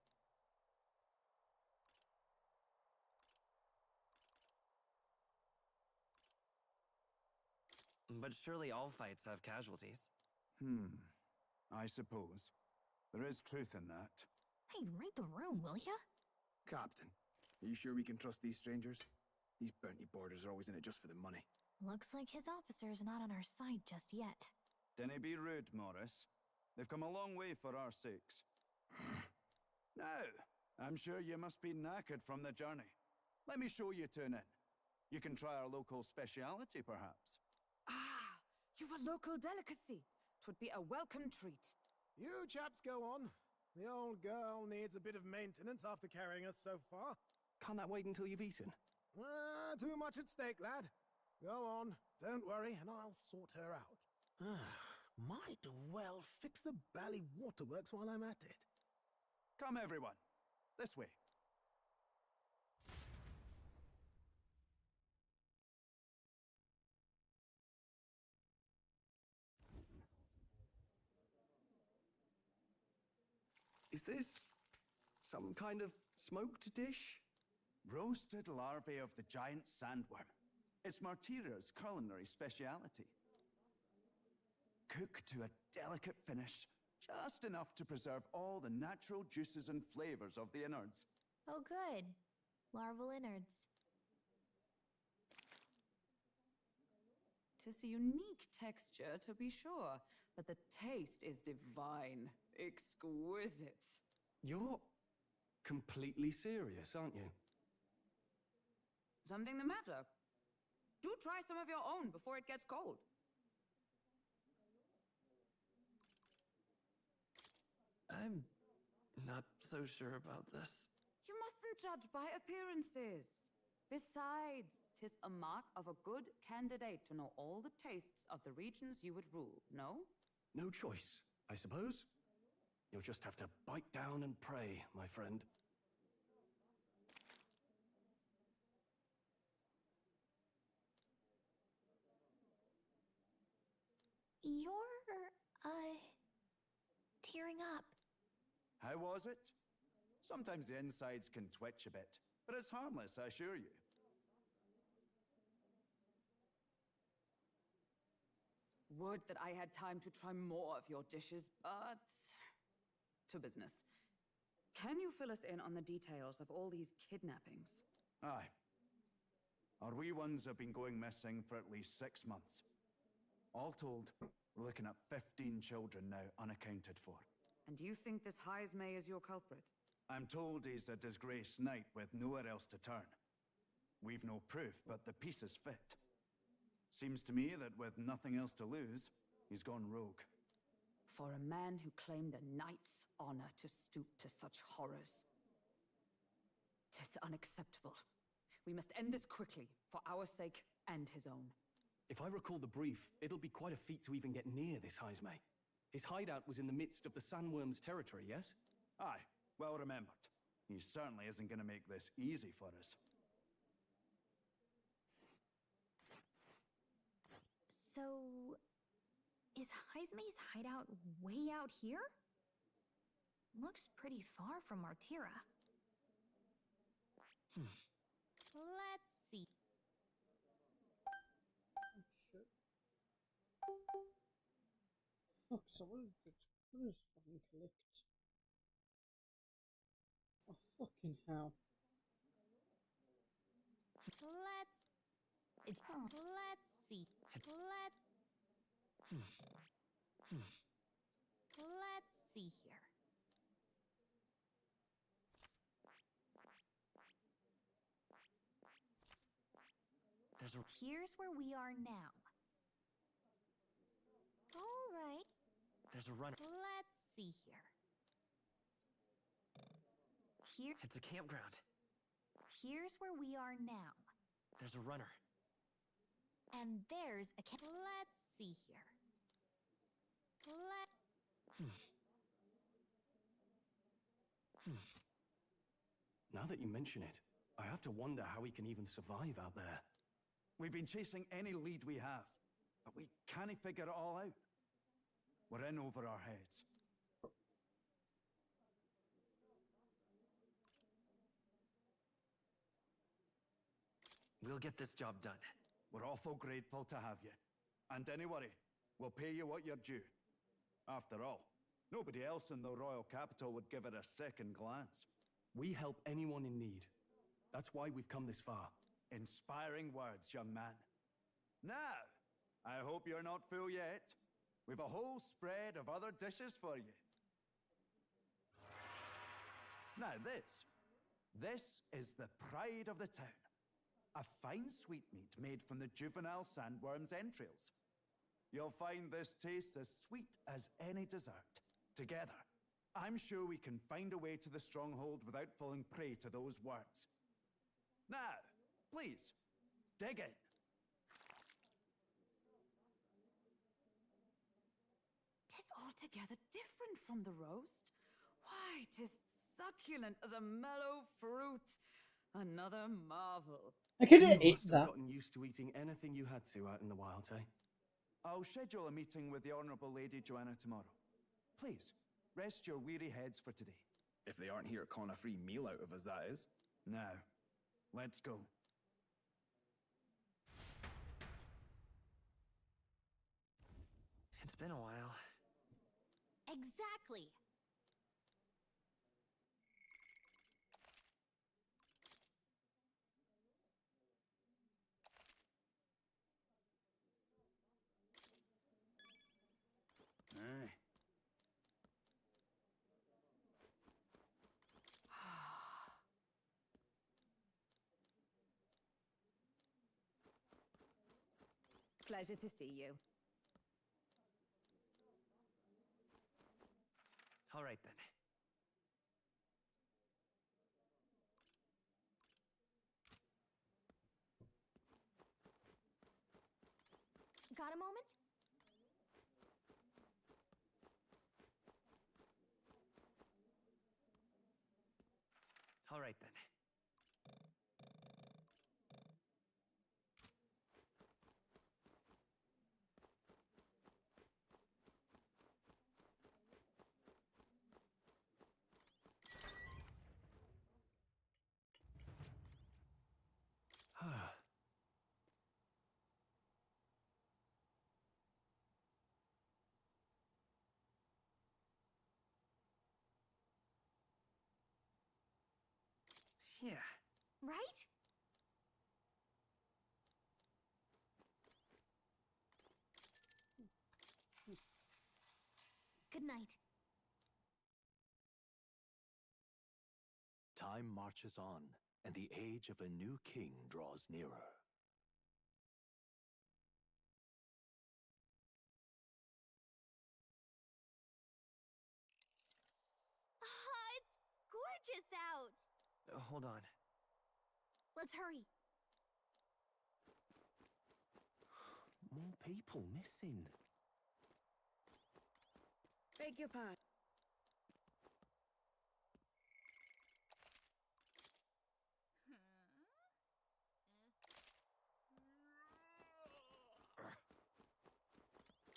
But surely all fights have casualties. I suppose. There is truth in that. Hey, read the room, will ya? Captain, are you sure we can trust these strangers? These bounty boarders are always in it just for the money. Looks like his officer's not on our side just yet. Dinna be rude, Morris. They've come a long way for our sakes. Now, I'm sure you must be knackered from the journey. Let me show you to an inn. You can try our local speciality, perhaps. Ah, you've a local delicacy. 'Twould be a welcome treat. You chaps go on. The old girl needs a bit of maintenance after carrying us so far. Can't that wait until you've eaten? Too much at stake, lad. Go on, don't worry, and I'll sort her out. Might well fix the bally waterworks while I'm at it. Come, everyone. This way. Is this some kind of smoked dish? Roasted larvae of the giant sandworm. It's Martira's culinary speciality. Cooked to a delicate finish, just enough to preserve all the natural juices and flavors of the innards. Oh, good. Larval innards. 'Tis a unique texture, to be sure, but the taste is divine. Exquisite. You're completely serious, aren't you? Something the matter? Do try some of your own before it gets cold. I'm not so sure about this. You mustn't judge by appearances. Besides, 'tis a mark of a good candidate to know all the tastes of the regions you would rule, no? No choice, I suppose. You'll just have to bite down and pray, my friend. You're, tearing up. How was it? Sometimes the insides can twitch a bit, but it's harmless, I assure you. Would that I had time to try more of your dishes, but... to business. Can you fill us in on the details of all these kidnappings? Aye. Our wee ones have been going missing for at least 6 months. All told, we're looking at 15 children now unaccounted for. And you think this Heismay is your culprit? I'm told he's a disgraced knight with nowhere else to turn. We've no proof, but the pieces fit. Seems to me that with nothing else to lose, he's gone rogue. For a man who claimed a knight's honor to stoop to such horrors. 'Tis unacceptable. We must end this quickly, for our sake and his own. If I recall the brief, it'll be quite a feat to even get near this Heismay. His hideout was in the midst of the sandworm's territory, yes? Aye, well remembered. He certainly isn't going to make this easy for us. So, is Heisme's hideout way out here? Looks pretty far from Martira. Let's see. Oh shit. Fuck, so what is it? What is fucking collect? Oh fucking hell. Let's see. Let's see here. Here's where we are now. All right. There's a runner. Let's see here. It's a campground. Here's where we are now. There's a runner. And there's a Let's see here. Now that you mention it, I have to wonder how we can even survive out there. We've been chasing any lead we have, but we can't figure it all out. We're in over our heads. We'll get this job done. We're awful grateful to have you. And don't worry, we'll pay you what you're due. After all, nobody else in the royal capital would give it a second glance. We help anyone in need. That's why we've come this far. Inspiring words, young man. Now, I hope you're not full yet. We've a whole spread of other dishes for you. Now this is the pride of the town. A fine sweetmeat made from the juvenile sandworm's entrails. You'll find this tastes as sweet as any dessert. Together, I'm sure we can find a way to the stronghold without falling prey to those worms. Now, please, dig in. "'Tis altogether different from the roast. Why, 'tis succulent as a mellow fruit. Another marvel." I could have You ate must have that. gotten used to eating anything you had to out in the wild, eh? I'll schedule a meeting with the Honourable Lady Joanna tomorrow. Please, rest your weary heads for today. If they aren't here calling a free meal out of us, that is. Now, let's go. It's been a while. Exactly. Aye. Pleasure to see you. All right then. Got a moment? All right then. Yeah. Right? Good night. Time marches on, and the age of a new king draws nearer. It's gorgeous out. Hold on. Let's hurry. More people missing. beg your pardon.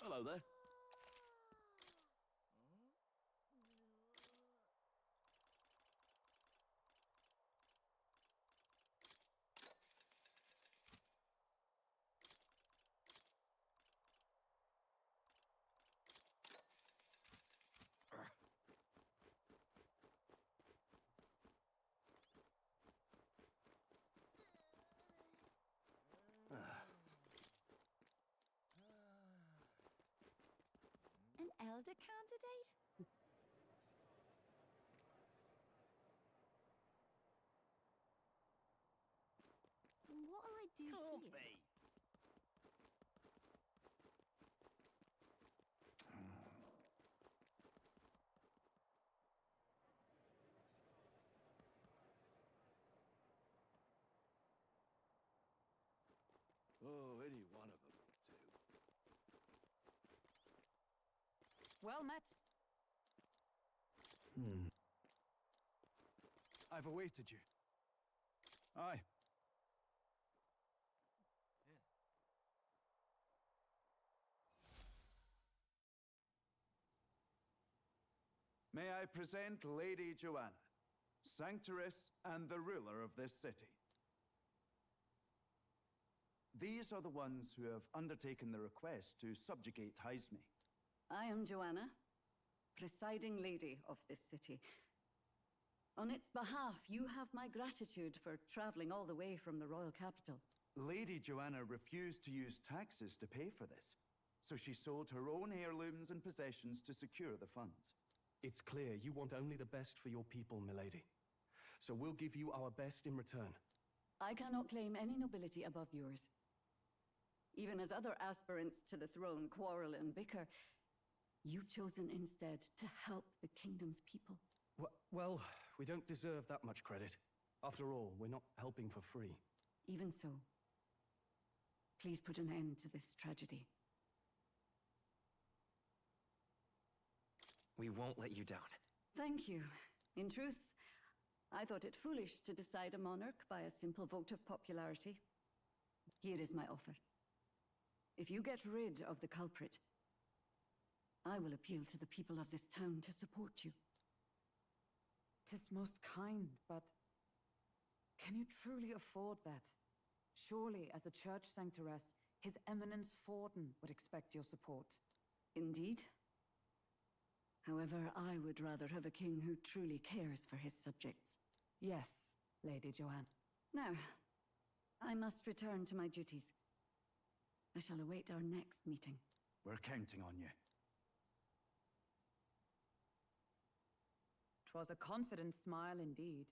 Hello there. An elder candidate? What'll I do here? Oh, any one of them will do. Well met. I've awaited you. Aye. May I present Lady Joanna, Sanctoress and the ruler of this city. These are the ones who have undertaken the request to subjugate Haisme. I am Joanna, presiding lady of this city. On its behalf, you have my gratitude for traveling all the way from the royal capital. Lady Joanna refused to use taxes to pay for this, so she sold her own heirlooms and possessions to secure the funds. It's clear you want only the best for your people, milady. So we'll give you our best in return. I cannot claim any nobility above yours. Even as other aspirants to the throne quarrel and bicker, you've chosen instead to help the kingdom's people. Well, we don't deserve that much credit. After all, we're not helping for free. Even so, please put an end to this tragedy. We won't let you down. Thank you. In truth, I thought it foolish to decide a monarch by a simple vote of popularity. Here is my offer. If you get rid of the culprit, I will appeal to the people of this town to support you. 'Tis most kind, but can you truly afford that? Surely, as a church sanctoress, His Eminence Forden would expect your support. Indeed. However, I would rather have a king who truly cares for his subjects. Yes, Lady Joanne. Now, I must return to my duties. I shall await our next meeting. We're counting on you. 'Twas a confident smile indeed,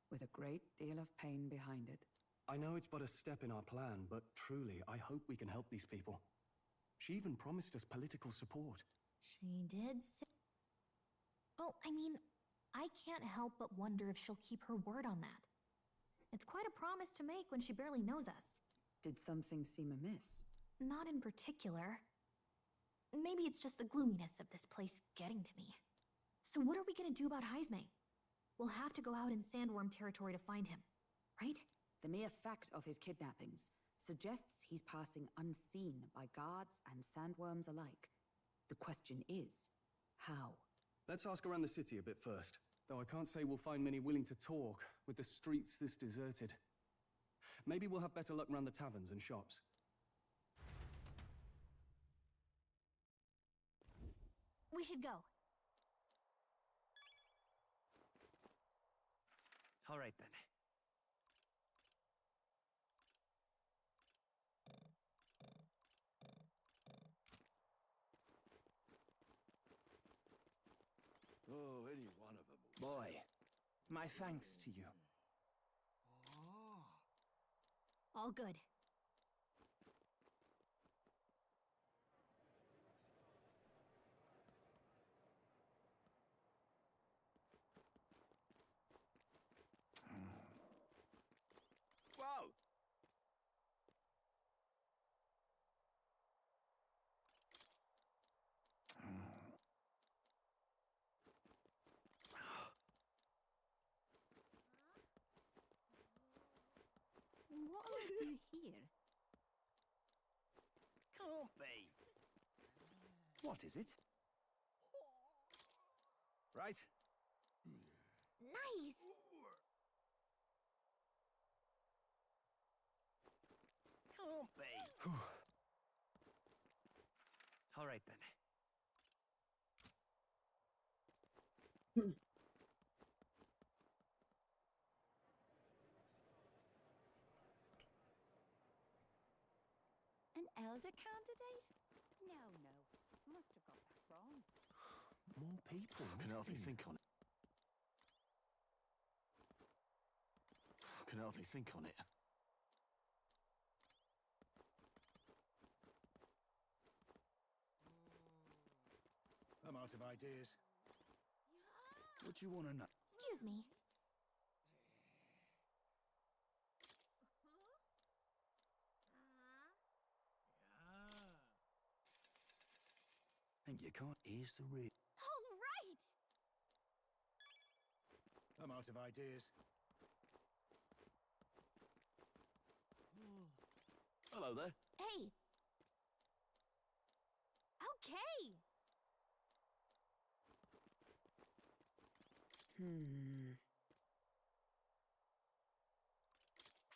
with a great deal of pain behind it. I know it's but a step in our plan, but truly, I hope we can help these people. She even promised us political support. She did say... Oh, I mean, I can't help but wonder if she'll keep her word on that. It's quite a promise to make when she barely knows us. Did something seem amiss? Not in particular. Maybe it's just the gloominess of this place getting to me. So what are we gonna do about Haisme? We'll have to go out in Sandworm territory to find him, right? The mere fact of his kidnappings suggests he's passing unseen by guards and sandworms alike. The question is, how? Let's ask around the city a bit first. Though I can't say we'll find many willing to talk, with the streets this deserted. Maybe we'll have better luck around the taverns and shops. We should go. All right, then. Oh, any one of them. Boy, my thanks to you. All good. Whoa! What is it? Right. Nice! Can't be. All right then. An elder candidate? No. Must have got that wrong. More people. Can hardly think on it. Can hardly think on it. I'm out of ideas. What do you want to know? Excuse me. Think you can't ease the real. All right! I'm out of ideas. Hello there. Hey! Okay!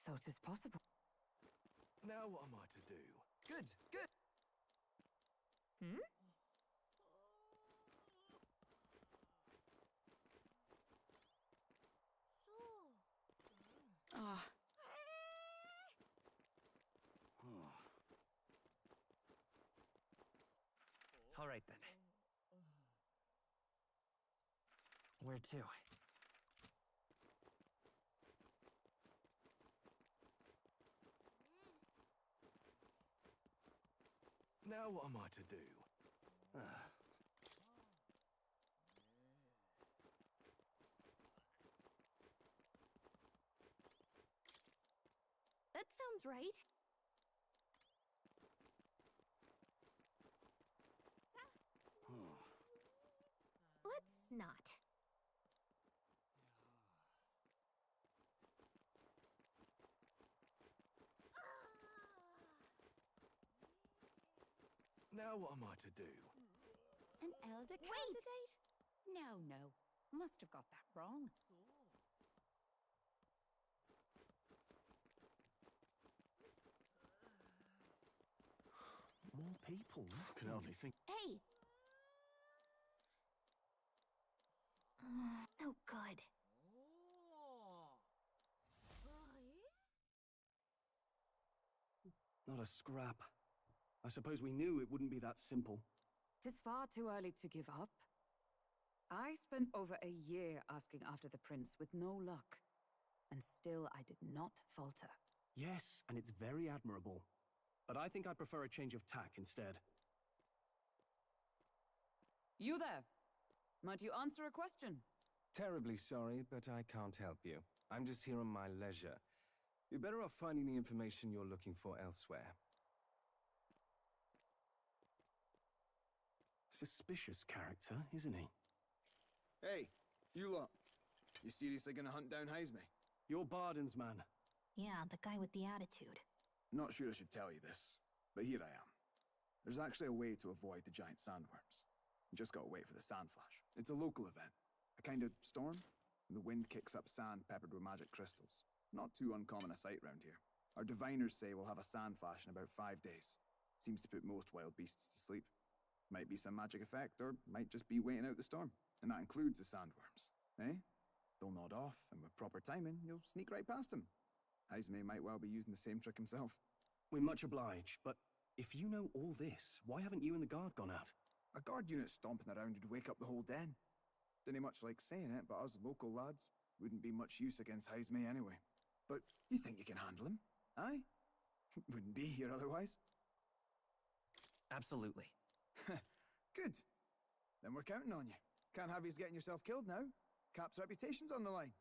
So it is possible. Now what am I to do? Good, good. Hmm? Ah. All right then. Where to? Now what am I to do? That sounds right. Let's not. Now what am I to do? An elder candidate? No. Must have got that wrong. More people. Can hardly think. Hey! Oh, good. Not a scrap. I suppose we knew it wouldn't be that simple. Tis far too early to give up. I spent over a year asking after the prince with no luck. And still I did not falter. Yes, and it's very admirable. But I think I prefer a change of tack instead. You there! Might you answer a question? Terribly sorry, but I can't help you. I'm just here on my leisure. You're better off finding the information you're looking for elsewhere. Suspicious character, isn't he? Hey, you lot. You seriously gonna hunt down Heisme? You're Barden's man. Yeah, the guy with the attitude. Not sure I should tell you this, but here I am. There's actually a way to avoid the giant sandworms. You just gotta wait for the sand flash. It's a local event. A kind of storm, and the wind kicks up sand peppered with magic crystals. Not too uncommon a sight round here. Our diviners say we'll have a sand flash in about 5 days. Seems to put most wild beasts to sleep. Might be some magic effect, or might just be waiting out the storm. And that includes the sandworms. Eh? They'll nod off, and with proper timing, you'll sneak right past them. Heisme might well be using the same trick himself. We're much obliged, but if you know all this, why haven't you and the guard gone out? A guard unit stomping around would wake up the whole den. Didn't much like saying it, but us local lads wouldn't be much use against Heisme anyway. But you think you can handle him? Aye? Wouldn't be here otherwise. Absolutely. Good. Then we're counting on you. Can't have you getting yourself killed now. Cap's reputation's on the line.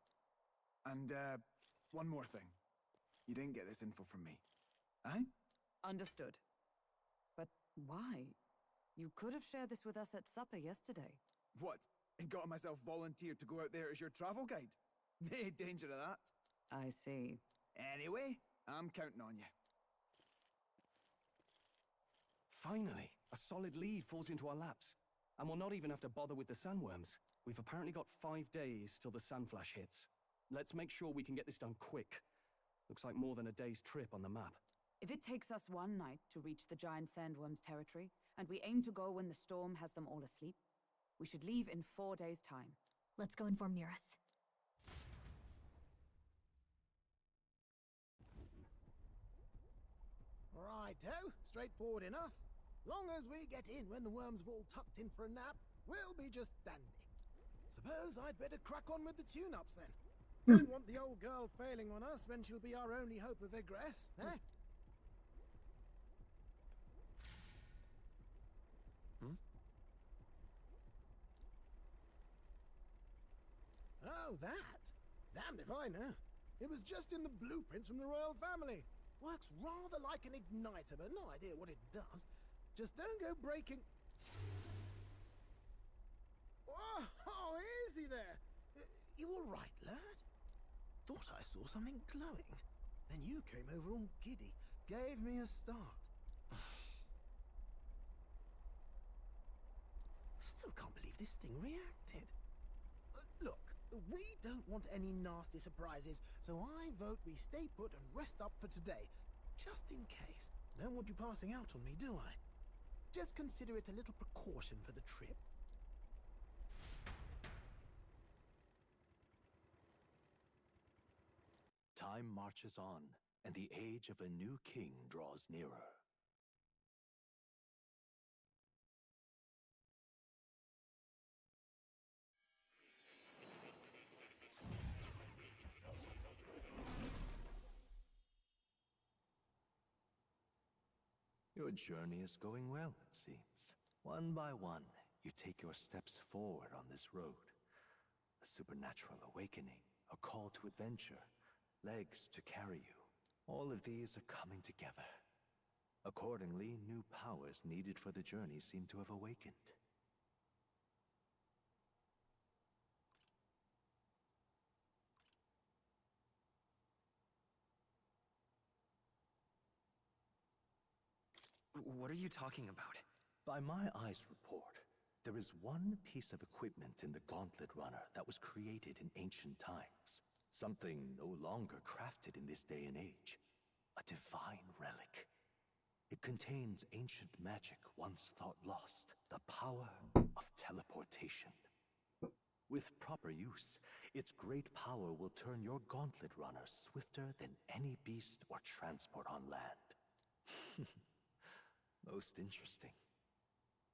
And, one more thing. You didn't get this info from me. Aye? Understood. But why? You could have shared this with us at supper yesterday. What? And got myself volunteered to go out there as your travel guide? Nae danger of that. I see. Anyway, I'm counting on you. Finally. a solid lead falls into our laps, and we'll not even have to bother with the sandworms. We've apparently got 5 days till the sandflash hits. Let's make sure we can get this done quick. Looks like more than a day's trip on the map. If it takes us one night to reach the giant sandworm's territory, and we aim to go when the storm has them all asleep, we should leave in 4 days' time. Let's go inform Nearest. Righto, straightforward enough. Long as we get in when the worms have all tucked in for a nap, we'll be just dandy. Suppose I'd better crack on with the tune-ups then. Don't want the old girl failing on us when she'll be our only hope of egress, eh? Oh, that? Damned if I know. It was just in the blueprints from the royal family. Works rather like an igniter, but no idea what it does. Just don't go breaking... Oh, easy there. You all right, lad? Thought I saw something glowing. Then you came over all giddy, gave me a start. Still can't believe this thing reacted. Look, we don't want any nasty surprises, so I vote we stay put and rest up for today. Just in case. Don't want you passing out on me, do I? Just consider it a little precaution for the trip. Time marches on, and the age of a new king draws nearer. Your journey is going well, it seems. One by one, you take your steps forward on this road. A supernatural awakening, a call to adventure, legs to carry you. All of these are coming together. Accordingly, new powers needed for the journey seem to have awakened. What are you talking about? By my eyes report, there is one piece of equipment in the Gauntlet Runner that was created in ancient times. Something no longer crafted in this day and age. A divine relic. It contains ancient magic once thought lost. The power of teleportation. With proper use, its great power will turn your Gauntlet Runner swifter than any beast or transport on land. Most interesting.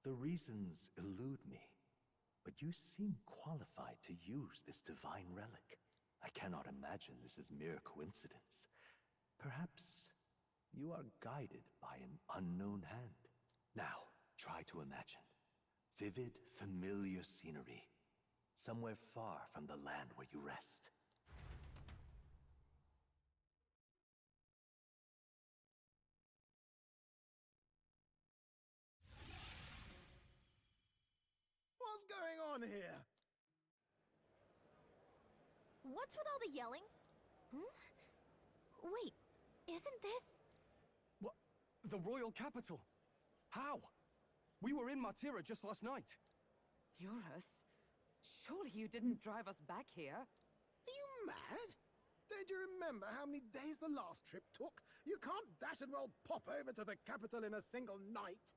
The reasons elude me, but you seem qualified to use this divine relic. I cannot imagine this is mere coincidence. Perhaps you are guided by an unknown hand. Now, try to imagine. Vivid, familiar scenery. Somewhere far from the land where you rest. What's going on here? What's with all the yelling? Wait, isn't this... What? The royal capital? How? We were in Matira just last night. Eurus? Surely you didn't drive us back here? Are you mad? Don't you remember how many days the last trip took? You can't dash and well pop over to the capital in a single night.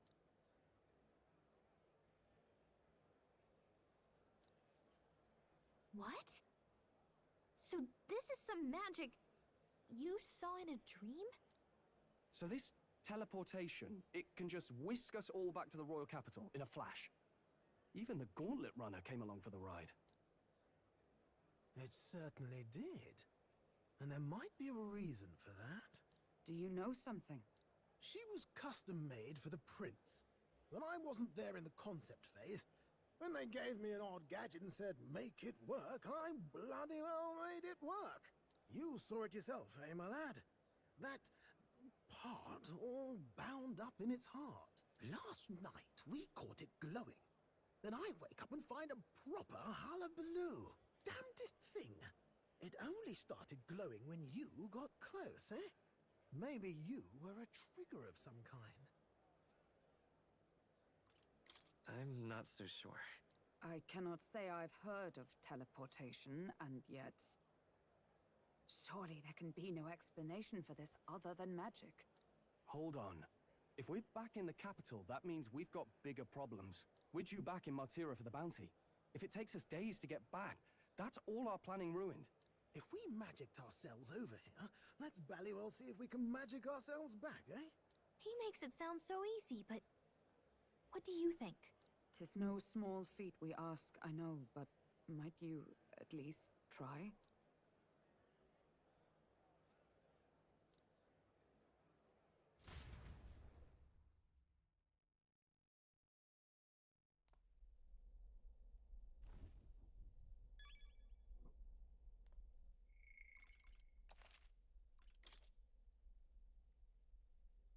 What? So this is some magic you saw in a dream? So this teleportation, it can just whisk us all back to the royal capital in a flash. Even the Gauntlet Runner came along for the ride. It certainly did. And there might be a reason for that. Do you know something? She was custom-made for the prince. When I wasn't there in the concept phase, when they gave me an odd gadget and said, make it work, I bloody well made it work. You saw it yourself, eh, my lad? That part all bound up in its heart. Last night, we caught it glowing. Then I wake up and find a proper hullabaloo. Damnedest thing. It only started glowing when you got close, eh? Maybe you were a trigger of some kind. I'm not so sure. I cannot say I've heard of teleportation, and yet... Surely there can be no explanation for this other than magic. Hold on. If we're back in the capital, that means we've got bigger problems. We're due back in Martira for the bounty. If it takes us days to get back, that's all our planning ruined. If we magicked ourselves over here, let's bally well see if we can magic ourselves back, eh? He makes it sound so easy, but what do you think? 'Tis no small feat we ask, I know, but might you at least try?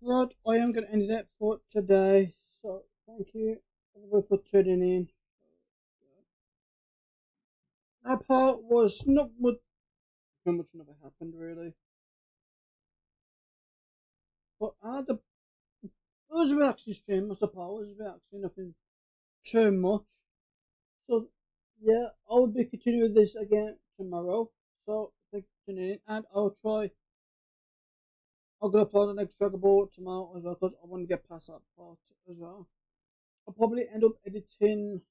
Right, I am going to end it for today. So, thank you everybody for tuning in. That part was not much never happened really. But it was a relaxing stream, I suppose. It was relaxing, nothing too much. So, yeah, I'll be continuing this again tomorrow. So, thank you for tuning in, and I'm going to upload the next Dragon Ball tomorrow as well, because I want to get past that part as well. I'll probably end up editing.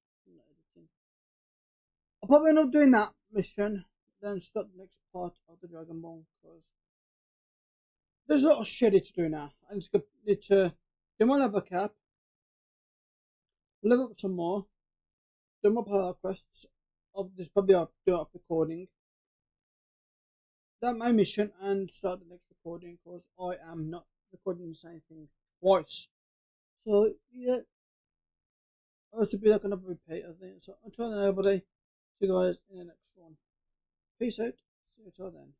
I'll probably end up doing that mission, then start the next part of the Dragon Ball, because there's a lot of shit to do now. I need to do my level cap, level up some more, do my power quests. There's probably I'll do a recording. That my mission and start the next recording, because I am not recording the same thing twice. So yeah, it should be like another repeat, I think. So until then, everybody, see you guys in the next one. Peace out. See you till then.